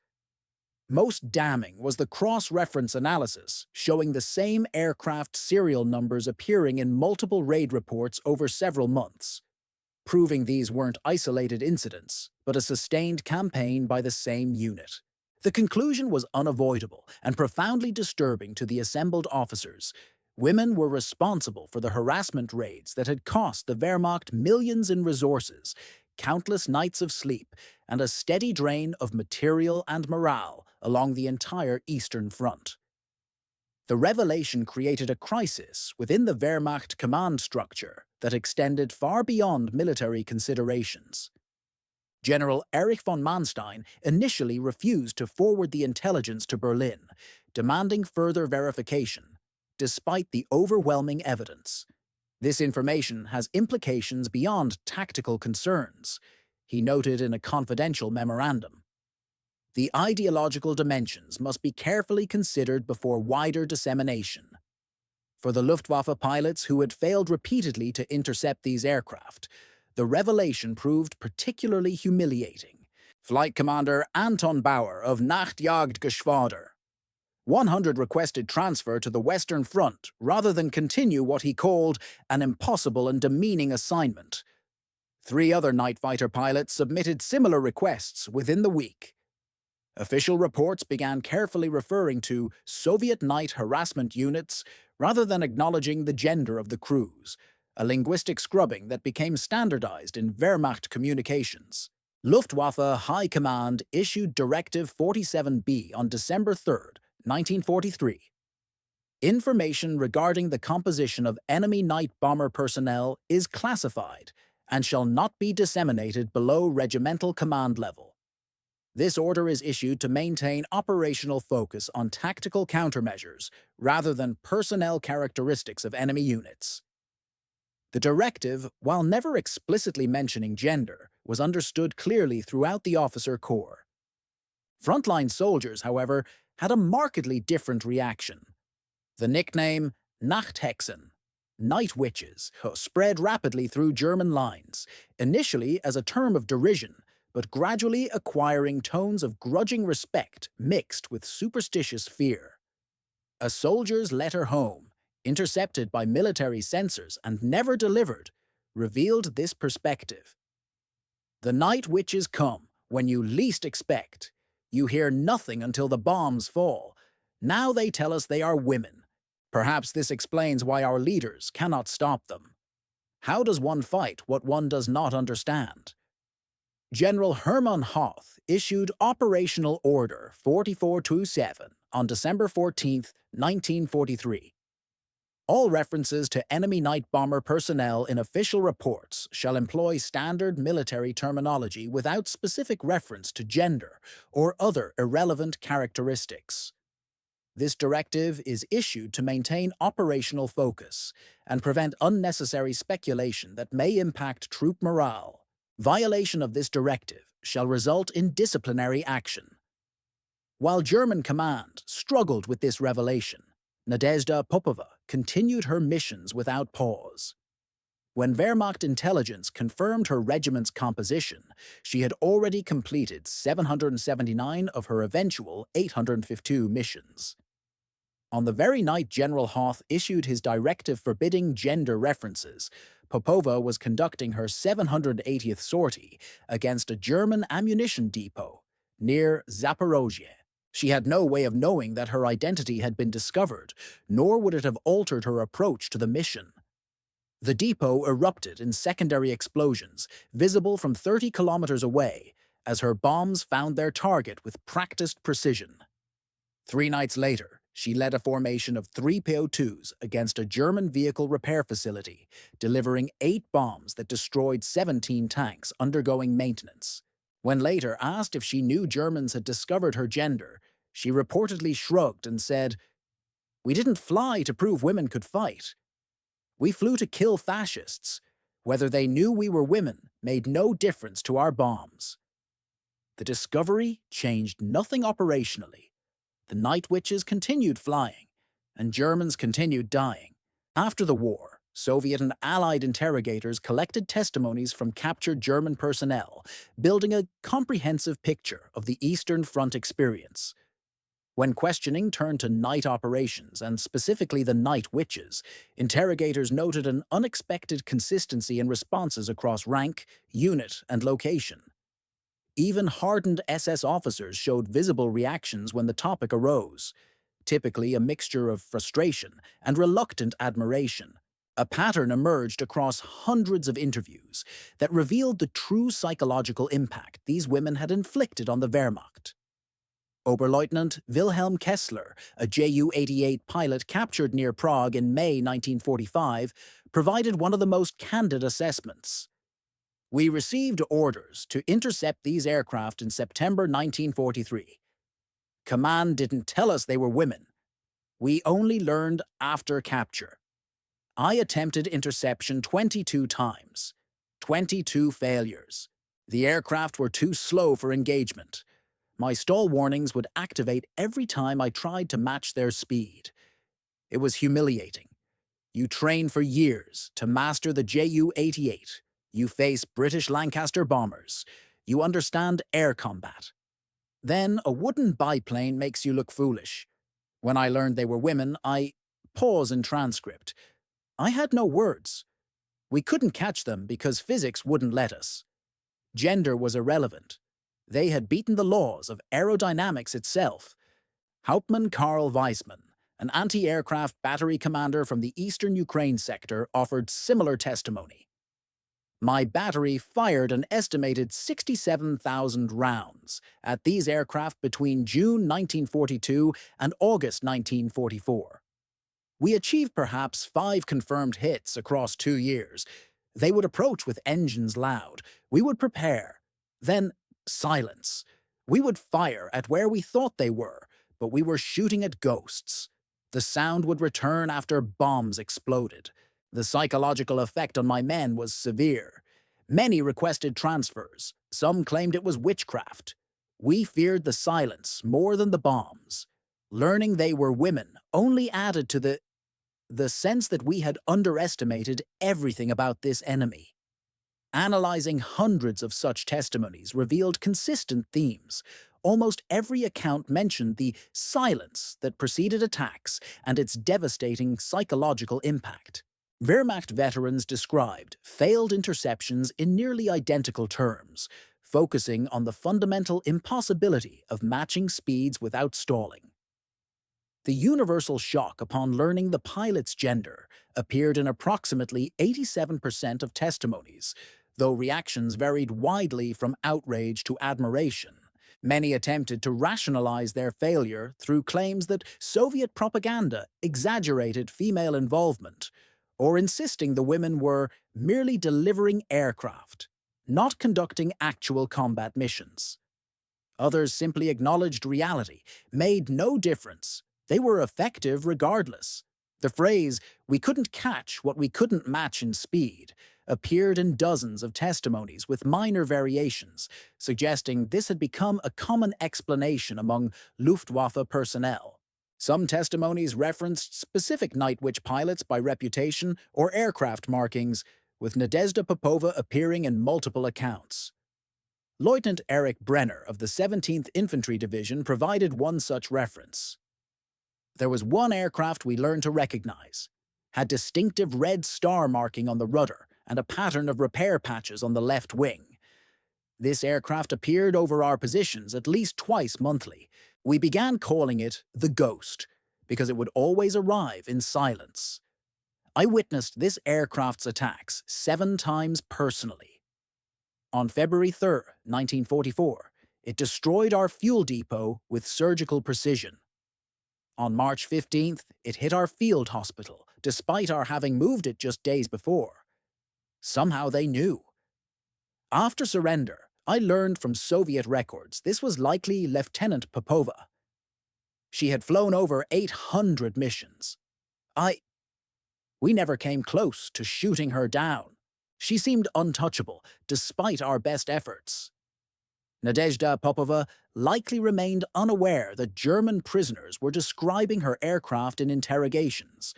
Most damning was the cross-reference analysis showing the same aircraft serial numbers appearing in multiple raid reports over several months, proving these weren't isolated incidents, but a sustained campaign by the same unit. The conclusion was unavoidable and profoundly disturbing to the assembled officers. Women were responsible for the harassment raids that had cost the Wehrmacht millions in resources, countless nights of sleep, and a steady drain of material and morale along the entire Eastern Front. The revelation created a crisis within the Wehrmacht command structure that extended far beyond military considerations. General Erich von Manstein initially refused to forward the intelligence to Berlin, demanding further verification, despite the overwhelming evidence. "This information has implications beyond tactical concerns," he noted in a confidential memorandum. "The ideological dimensions must be carefully considered before wider dissemination." For the Luftwaffe pilots who had failed repeatedly to intercept these aircraft, the revelation proved particularly humiliating. Flight Commander Anton Bauer of Nachtjagdgeschwader 100 requested transfer to the Western Front rather than continue what he called an impossible and demeaning assignment. 3 other night fighter pilots submitted similar requests within the week. Official reports began carefully referring to Soviet night harassment units rather than acknowledging the gender of the crews, a linguistic scrubbing that became standardized in Wehrmacht communications. Luftwaffe High Command issued Directive 47B on December 3, 1943. Information regarding the composition of enemy night bomber personnel is classified and shall not be disseminated below regimental command level. This order is issued to maintain operational focus on tactical countermeasures rather than personnel characteristics of enemy units. The directive, while never explicitly mentioning gender, was understood clearly throughout the officer corps. Frontline soldiers, however, had a markedly different reaction. The nickname Nachthexen, night witches, spread rapidly through German lines, initially as a term of derision, but gradually acquiring tones of grudging respect mixed with superstitious fear. A soldier's letter home, intercepted by military censors and never delivered, revealed this perspective. The night witches come when you least expect. You hear nothing until the bombs fall. Now they tell us they are women. Perhaps this explains why our leaders cannot stop them. How does one fight what one does not understand? General Hermann Hoth issued Operational Order 4427 on December 14, 1943. All references to enemy night bomber personnel in official reports shall employ standard military terminology without specific reference to gender or other irrelevant characteristics. This directive is issued to maintain operational focus and prevent unnecessary speculation that may impact troop morale. Violation of this directive shall result in disciplinary action. While German command struggled with this revelation, Nadezhda Popova continued her missions without pause. When Wehrmacht intelligence confirmed her regiment's composition, she had already completed 779 of her eventual 852 missions. On the very night General Hoth issued his directive forbidding gender references, Popova was conducting her 780th sortie against a German ammunition depot near Zaporozhye. She had no way of knowing that her identity had been discovered, nor would it have altered her approach to the mission. The depot erupted in secondary explosions, visible from 30 kilometers away, as her bombs found their target with practiced precision. 3 nights later, she led a formation of 3 POWs against a German vehicle repair facility, delivering 8 bombs that destroyed 17 tanks undergoing maintenance. When later asked if she knew Germans had discovered her gender, she reportedly shrugged and said, "We didn't fly to prove women could fight. We flew to kill fascists. Whether they knew we were women made no difference to our bombs." The discovery changed nothing operationally. The night witches continued flying, and Germans continued dying. After the war, Soviet and Allied interrogators collected testimonies from captured German personnel, building a comprehensive picture of the Eastern Front experience. When questioning turned to night operations, and specifically the night witches, interrogators noted an unexpected consistency in responses across rank, unit, and location. Even hardened SS officers showed visible reactions when the topic arose, typically a mixture of frustration and reluctant admiration. A pattern emerged across hundreds of interviews that revealed the true psychological impact these women had inflicted on the Wehrmacht. Oberleutnant Wilhelm Kessler, a Ju-88 pilot captured near Prague in May 1945, provided one of the most candid assessments. "We received orders to intercept these aircraft in September 1943. Command didn't tell us they were women. We only learned after capture. I attempted interception 22 times. 22 failures. The aircraft were too slow for engagement. My stall warnings would activate every time I tried to match their speed. It was humiliating. You train for years to master the Ju-88. You face British Lancaster bombers. You understand air combat. Then a wooden biplane makes you look foolish. When I learned they were women, I pause in transcript. I had no words. We couldn't catch them because physics wouldn't let us. Gender was irrelevant. They had beaten the laws of aerodynamics itself. Hauptmann Karl Weissmann, an anti-aircraft battery commander from the eastern Ukraine sector, offered similar testimony. My battery fired an estimated 67,000 rounds at these aircraft between June 1942 and August 1944. We achieved perhaps 5 confirmed hits across 2 years. They would approach with engines loud. We would prepare. Then, silence. We would fire at where we thought they were, but we were shooting at ghosts. The sound would return after bombs exploded. The psychological effect on my men was severe. Many requested transfers. Some claimed it was witchcraft. We feared the silence more than the bombs. Learning they were women only added to the sense that we had underestimated everything about this enemy. Analyzing hundreds of such testimonies revealed consistent themes. Almost every account mentioned the silence that preceded attacks and its devastating psychological impact. Wehrmacht veterans described failed interceptions in nearly identical terms, focusing on the fundamental impossibility of matching speeds without stalling. The universal shock upon learning the pilot's gender appeared in approximately 87% of testimonies, though reactions varied widely from outrage to admiration. Many attempted to rationalize their failure through claims that Soviet propaganda exaggerated female involvement, or insisting the women were merely delivering aircraft, not conducting actual combat missions. Others simply acknowledged reality, made no difference. They were effective regardless. The phrase, "we couldn't catch what we couldn't match in speed," appeared in dozens of testimonies with minor variations, suggesting this had become a common explanation among Luftwaffe personnel. Some testimonies referenced specific Night Witch pilots by reputation or aircraft markings, with Nadezhda Popova appearing in multiple accounts. Lieutenant Erich Brenner of the 17th Infantry Division provided one such reference. There was one aircraft we learned to recognize. Had distinctive red star marking on the rudder and a pattern of repair patches on the left wing. This aircraft appeared over our positions at least twice monthly. We began calling it the Ghost, because it would always arrive in silence. I witnessed this aircraft's attacks 7 times personally. On February 3, 1944, it destroyed our fuel depot with surgical precision. On March 15th, it hit our field hospital, despite our having moved it just days before. Somehow they knew. After surrender, I learned from Soviet records this was likely Lieutenant Popova. She had flown over 800 missions. We never came close to shooting her down. She seemed untouchable, despite our best efforts. Nadezhda Popova likely remained unaware that German prisoners were describing her aircraft in interrogations.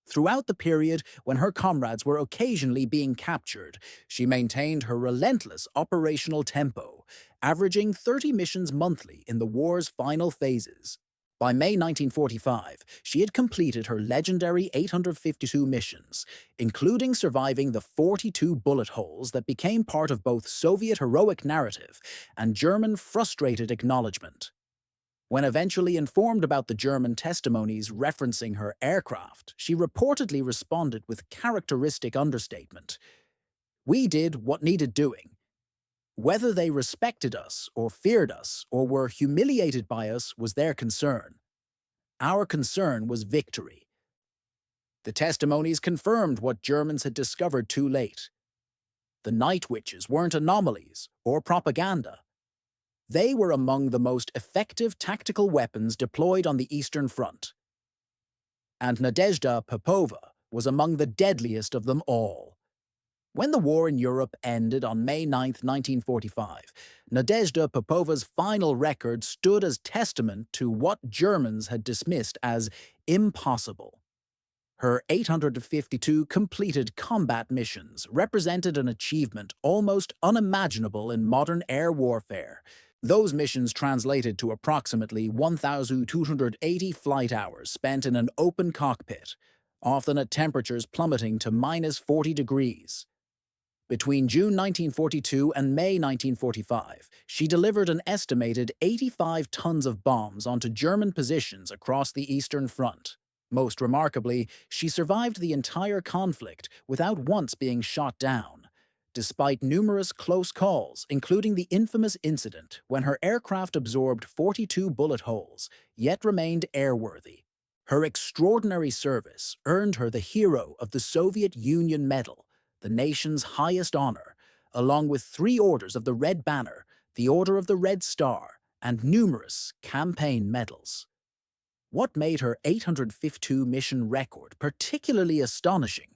Throughout the period when her comrades were occasionally being captured, she maintained her relentless operational tempo, averaging 30 missions monthly in the war's final phases. By May 1945, she had completed her legendary 852 missions, including surviving the 42 bullet holes that became part of both Soviet heroic narrative and German frustrated acknowledgement. When eventually informed about the German testimonies referencing her aircraft, she reportedly responded with characteristic understatement. "We did what needed doing. Whether they respected us or feared us or were humiliated by us was their concern. Our concern was victory." The testimonies confirmed what Germans had discovered too late. The Night Witches weren't anomalies or propaganda. They were among the most effective tactical weapons deployed on the Eastern Front. And Nadezhda Popova was among the deadliest of them all. When the war in Europe ended on May 9, 1945, Nadezhda Popova's final record stood as testament to what Germans had dismissed as impossible. Her 852 completed combat missions represented an achievement almost unimaginable in modern air warfare. Those missions translated to approximately 1,280 flight hours spent in an open cockpit, often at temperatures plummeting to minus 40 degrees. Between June 1942 and May 1945, she delivered an estimated 85 tons of bombs onto German positions across the Eastern Front. Most remarkably, she survived the entire conflict without once being shot down, despite numerous close calls, including the infamous incident when her aircraft absorbed 42 bullet holes, yet remained airworthy. Her extraordinary service earned her the Hero of the Soviet Union Medal, the nation's highest honor, along with 3 orders of the Red Banner, the Order of the Red Star, and numerous campaign medals. What made her 852 mission record particularly astonishing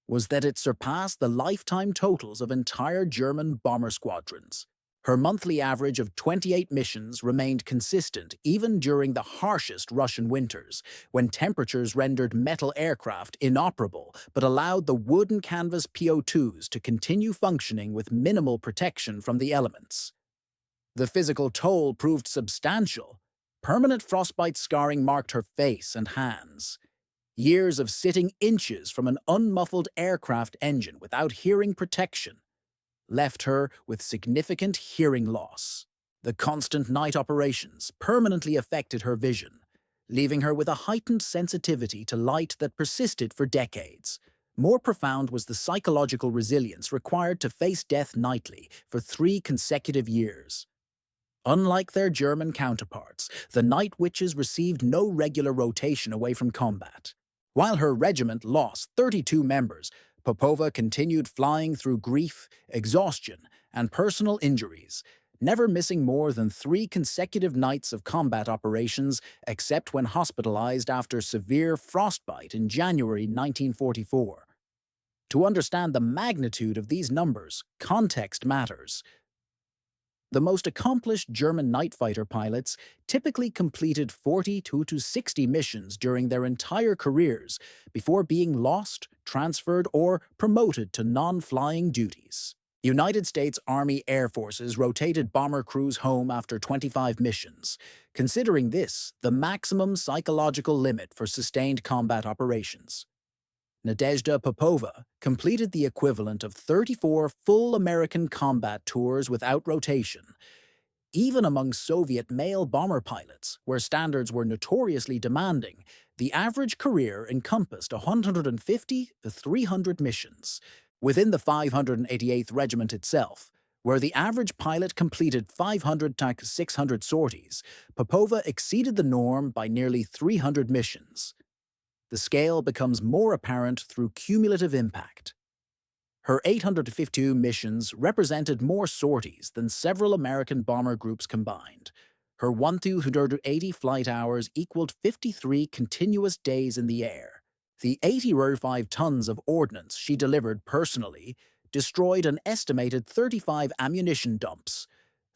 was that it surpassed the lifetime totals of entire German bomber squadrons. Her monthly average of 28 missions remained consistent even during the harshest Russian winters, when temperatures rendered metal aircraft inoperable but allowed the wood and canvas PO2s to continue functioning with minimal protection from the elements. The physical toll proved substantial. Permanent frostbite scarring marked her face and hands. Years of sitting inches from an unmuffled aircraft engine without hearing protection left her with significant hearing loss. The constant night operations permanently affected her vision, leaving her with a heightened sensitivity to light that persisted for decades. More profound was the psychological resilience required to face death nightly for 3 consecutive years. Unlike their German counterparts, the Night Witches received no regular rotation away from combat. While her regiment lost 32 members, Popova continued flying through grief, exhaustion, and personal injuries, never missing more than 3 consecutive nights of combat operations except when hospitalized after severe frostbite in January 1944. To understand the magnitude of these numbers, context matters. The most accomplished German night fighter pilots typically completed 42 to 60 missions during their entire careers before being lost, transferred, or promoted to non-flying duties. United States Army Air Forces rotated bomber crews home after 25 missions, considering this the maximum psychological limit for sustained combat operations. Nadezhda Popova completed the equivalent of 34 full American combat tours without rotation. Even among Soviet male bomber pilots, where standards were notoriously demanding, the average career encompassed 150 to 300 missions. Within the 588th Regiment itself, where the average pilot completed 500 to 600 sorties, Popova exceeded the norm by nearly 300 missions. The scale becomes more apparent through cumulative impact. Her 852 missions represented more sorties than several American bomber groups combined. Her 1,280 flight hours equaled 53 continuous days in the air. The 85 tons of ordnance she delivered personally destroyed an estimated 35 ammunition dumps,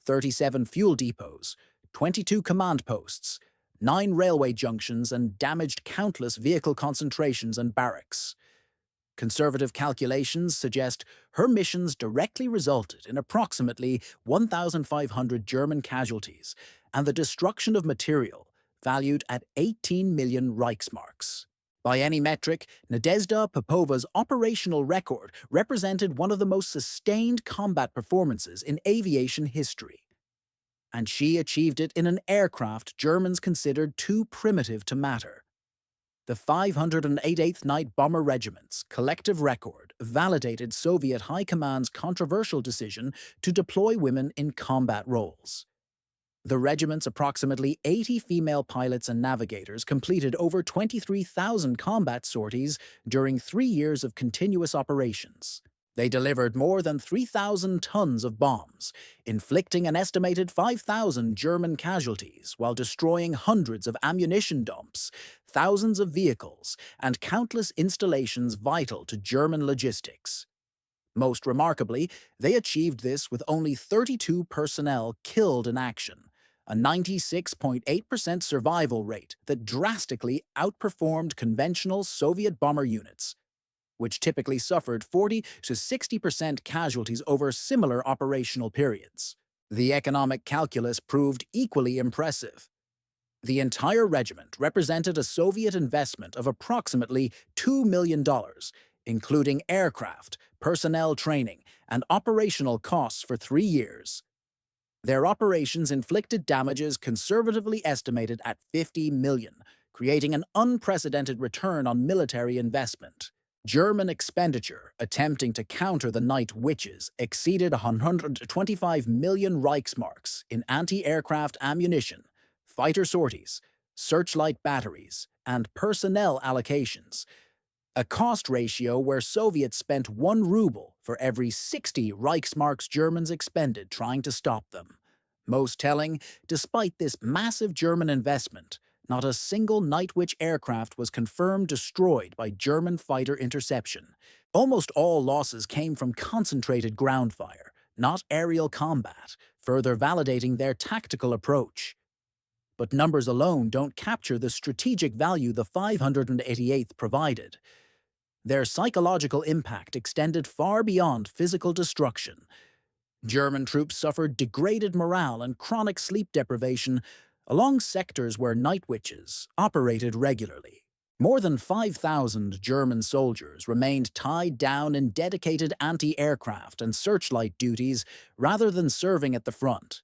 37 fuel depots, 22 command posts, 9 railway junctions, and damaged countless vehicle concentrations and barracks. Conservative calculations suggest her missions directly resulted in approximately 1,500 German casualties and the destruction of material valued at 18 million Reichsmarks. By any metric, Nadezhda Popova's operational record represented one of the most sustained combat performances in aviation history. And she achieved it in an aircraft Germans considered too primitive to matter. The 588th Night Bomber Regiment's collective record validated Soviet High Command's controversial decision to deploy women in combat roles. The regiment's approximately 80 female pilots and navigators completed over 23,000 combat sorties during 3 years of continuous operations. They delivered more than 3,000 tons of bombs, inflicting an estimated 5,000 German casualties while destroying hundreds of ammunition dumps, thousands of vehicles, and countless installations vital to German logistics. Most remarkably, they achieved this with only 32 personnel killed in action, a 96.8% survival rate that drastically outperformed conventional Soviet bomber units, which typically suffered 40 to 60% casualties over similar operational periods. The economic calculus proved equally impressive. The entire regiment represented a Soviet investment of approximately $2 million, including aircraft, personnel training, and operational costs for 3 years. Their operations inflicted damages conservatively estimated at $50 million, creating an unprecedented return on military investment. German expenditure attempting to counter the Night Witches exceeded 125 million Reichsmarks in anti-aircraft ammunition, fighter sorties, searchlight batteries, and personnel allocations, a cost ratio where Soviets spent 1 ruble for every 60 Reichsmarks Germans expended trying to stop them. Most telling, despite this massive German investment, not a single Night Witch aircraft was confirmed destroyed by German fighter interception. Almost all losses came from concentrated ground fire, not aerial combat, further validating their tactical approach. But numbers alone don't capture the strategic value the 588th provided. Their psychological impact extended far beyond physical destruction. German troops suffered degraded morale and chronic sleep deprivation along sectors where Night Witches operated regularly. More than 5,000 German soldiers remained tied down in dedicated anti-aircraft and searchlight duties rather than serving at the front.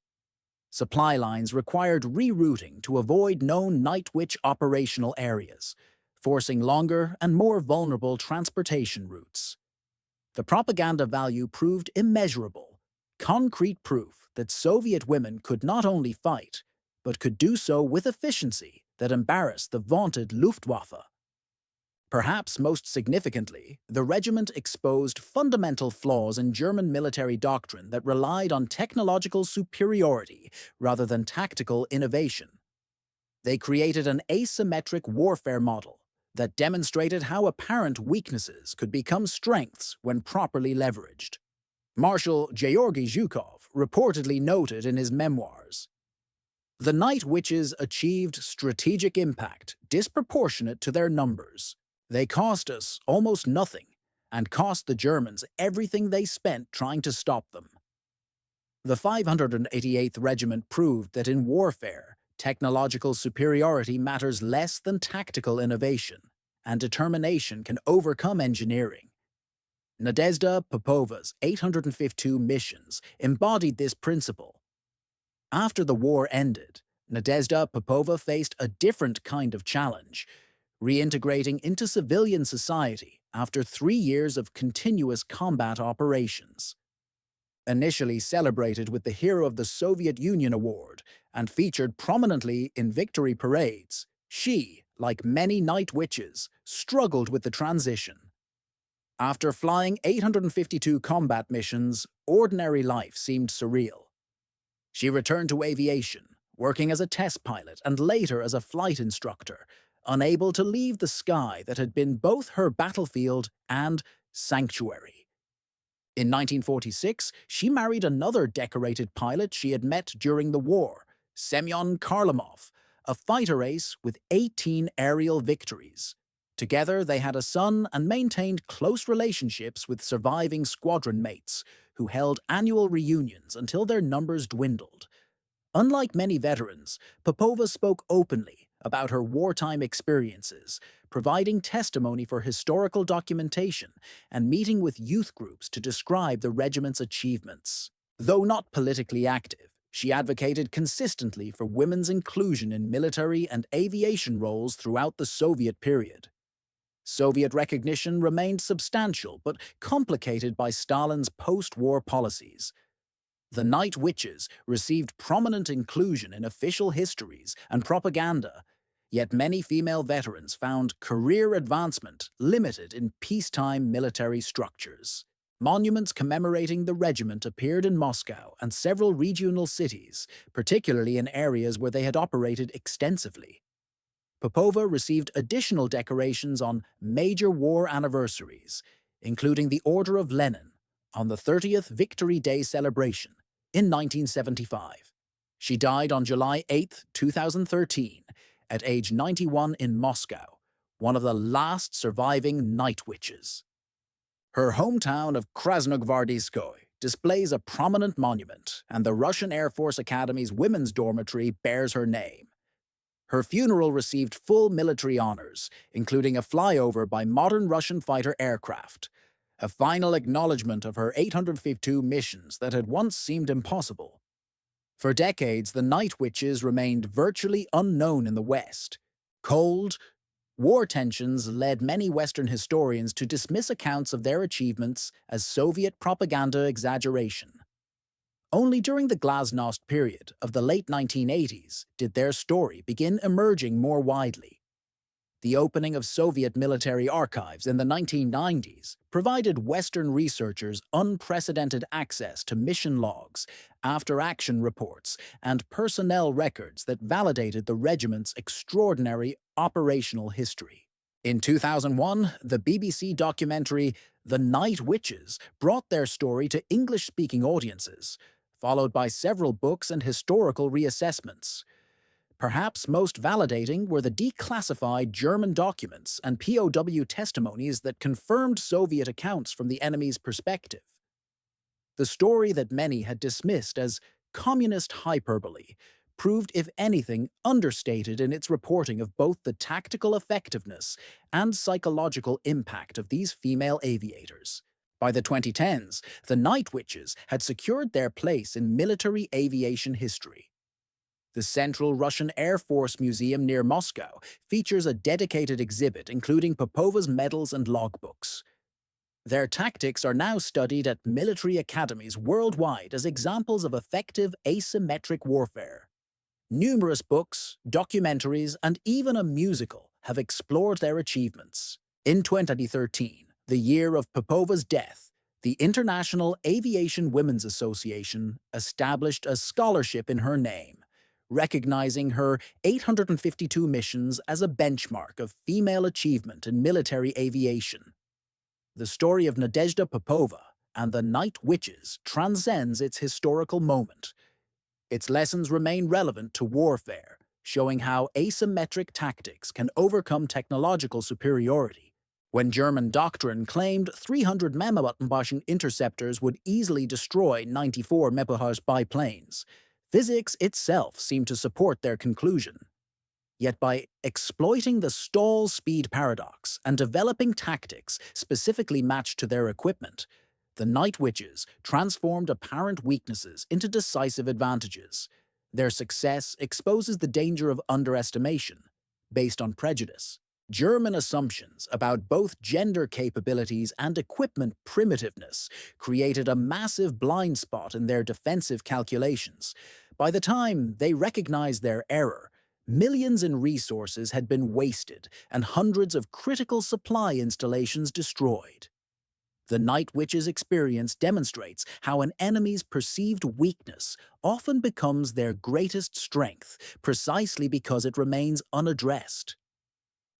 Supply lines required rerouting to avoid known Night Witch operational areas, forcing longer and more vulnerable transportation routes. The propaganda value proved immeasurable, concrete proof that Soviet women could not only fight, but could do so with efficiency that embarrassed the vaunted Luftwaffe. Perhaps most significantly, the regiment exposed fundamental flaws in German military doctrine that relied on technological superiority rather than tactical innovation. They created an asymmetric warfare model that demonstrated how apparent weaknesses could become strengths when properly leveraged. Marshal Georgy Zhukov reportedly noted in his memoirs, "The Night Witches achieved strategic impact disproportionate to their numbers. They cost us almost nothing, and cost the Germans everything they spent trying to stop them." The 588th Regiment proved that in warfare, technological superiority matters less than tactical innovation, and determination can overcome engineering. Nadezhda Popova's 852 missions embodied this principle. After the war ended, Nadezhda Popova faced a different kind of challenge, reintegrating into civilian society after 3 years of continuous combat operations. Initially celebrated with the Hero of the Soviet Union Award and featured prominently in victory parades, she, like many Night Witches, struggled with the transition. After flying 852 combat missions, ordinary life seemed surreal. She returned to aviation, working as a test pilot and later as a flight instructor, unable to leave the sky that had been both her battlefield and sanctuary. In 1946, she married another decorated pilot she had met during the war, Semyon Kharlamov, a fighter ace with 18 aerial victories. Together, they had a son and maintained close relationships with surviving squadron mates, who held annual reunions until their numbers dwindled. Unlike many veterans, Popova spoke openly about her wartime experiences, providing testimony for historical documentation and meeting with youth groups to describe the regiment's achievements. Though not politically active, she advocated consistently for women's inclusion in military and aviation roles throughout the Soviet period. Soviet recognition remained substantial but complicated by Stalin's post-war policies. The Night Witches received prominent inclusion in official histories and propaganda, yet many female veterans found career advancement limited in peacetime military structures. Monuments commemorating the regiment appeared in Moscow and several regional cities, particularly in areas where they had operated extensively. Popova received additional decorations on major war anniversaries, including the Order of Lenin on the 30th Victory Day celebration in 1975. She died on July 8, 2013, at age 91 in Moscow, one of the last surviving night witches. Her hometown of Krasnogvardiskoye displays a prominent monument, and the Russian Air Force Academy's women's dormitory bears her name. Her funeral received full military honors, including a flyover by modern Russian fighter aircraft, a final acknowledgement of her 852 missions that had once seemed impossible. For decades, the Night Witches remained virtually unknown in the West. Cold War tensions led many Western historians to dismiss accounts of their achievements as Soviet propaganda exaggeration. Only during the Glasnost period of the late 1980s did their story begin emerging more widely. The opening of Soviet military archives in the 1990s provided Western researchers unprecedented access to mission logs, after-action reports, and personnel records that validated the regiment's extraordinary operational history. In 2001, the BBC documentary The Night Witches brought their story to English-speaking audiences, followed by several books and historical reassessments. Perhaps most validating were the declassified German documents and POW testimonies that confirmed Soviet accounts from the enemy's perspective. The story that many had dismissed as communist hyperbole proved, if anything, understated in its reporting of both the tactical effectiveness and psychological impact of these female aviators. By the 2010s, the Night Witches had secured their place in military aviation history. The Central Russian Air Force Museum near Moscow features a dedicated exhibit including Popova's medals and logbooks. Their tactics are now studied at military academies worldwide as examples of effective asymmetric warfare. Numerous books, documentaries, and even a musical have explored their achievements. In 2013, the year of Popova's death, the International Aviation Women's Association established a scholarship in her name, recognizing her 852 missions as a benchmark of female achievement in military aviation. The story of Nadezhda Popova and the Night Witches transcends its historical moment. Its lessons remain relevant to warfare, showing how asymmetric tactics can overcome technological superiority. When German doctrine claimed 300 Mammoth interceptors would easily destroy 94 Mephars biplanes, physics itself seemed to support their conclusion. Yet by exploiting the stall speed paradox and developing tactics specifically matched to their equipment, the Night Witches transformed apparent weaknesses into decisive advantages. Their success exposes the danger of underestimation, based on prejudice. German assumptions about both gender capabilities and equipment primitiveness created a massive blind spot in their defensive calculations. By the time they recognized their error, millions in resources had been wasted and hundreds of critical supply installations destroyed. The Night Witch's experience demonstrates how an enemy's perceived weakness often becomes their greatest strength precisely because it remains unaddressed.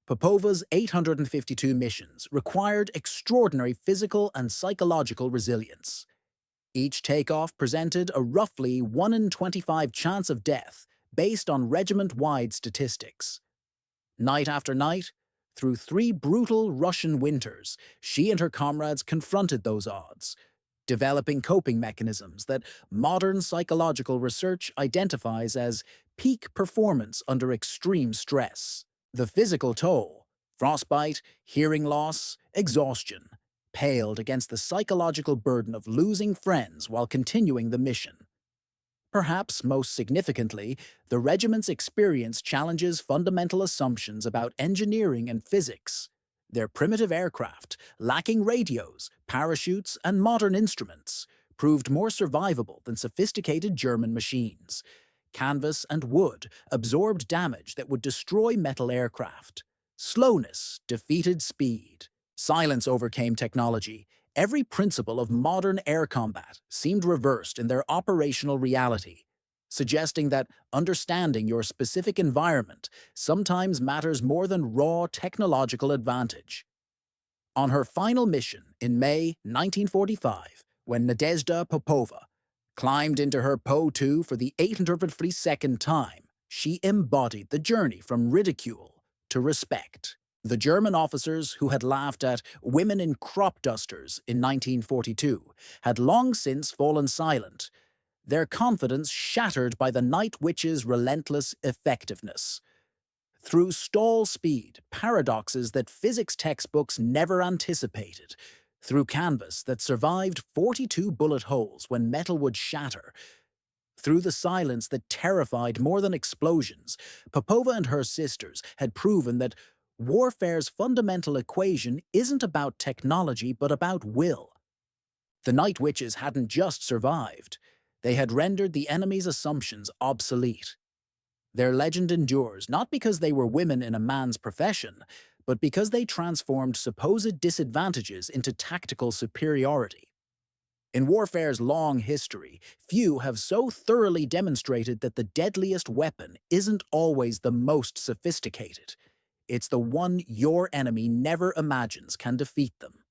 Popova's 852 missions required extraordinary physical and psychological resilience. Each takeoff presented a roughly 1 in 25 chance of death based on regiment-wide statistics. Night after night, through 3 brutal Russian winters, she and her comrades confronted those odds, developing coping mechanisms that modern psychological research identifies as peak performance under extreme stress. The physical toll, frostbite, hearing loss, exhaustion, paled against the psychological burden of losing friends while continuing the mission. Perhaps most significantly, the regiment's experience challenges fundamental assumptions about engineering and physics. Their primitive aircraft, lacking radios, parachutes, and modern instruments, proved more survivable than sophisticated German machines. Canvas and wood absorbed damage that would destroy metal aircraft. Slowness defeated speed. Silence overcame technology. Every principle of modern air combat seemed reversed in their operational reality, suggesting that understanding your specific environment sometimes matters more than raw technological advantage. On her final mission in May 1945, when Nadezhda Popova Climbed into her POW for the 842nd time, she embodied the journey from ridicule to respect. The German officers who had laughed at women in crop dusters in 1942 had long since fallen silent, their confidence shattered by the Night Witch's relentless effectiveness. Through stall speed, paradoxes that physics textbooks never anticipated, through canvas that survived 42 bullet holes when metal would shatter, through the silence that terrified more than explosions, Popova and her sisters had proven that warfare's fundamental equation isn't about technology but about will. The Night Witches hadn't just survived, they had rendered the enemy's assumptions obsolete. Their legend endures not because they were women in a man's profession, but because they transformed supposed disadvantages into tactical superiority. In warfare's long history, few have so thoroughly demonstrated that the deadliest weapon isn't always the most sophisticated. It's the one your enemy never imagines can defeat them.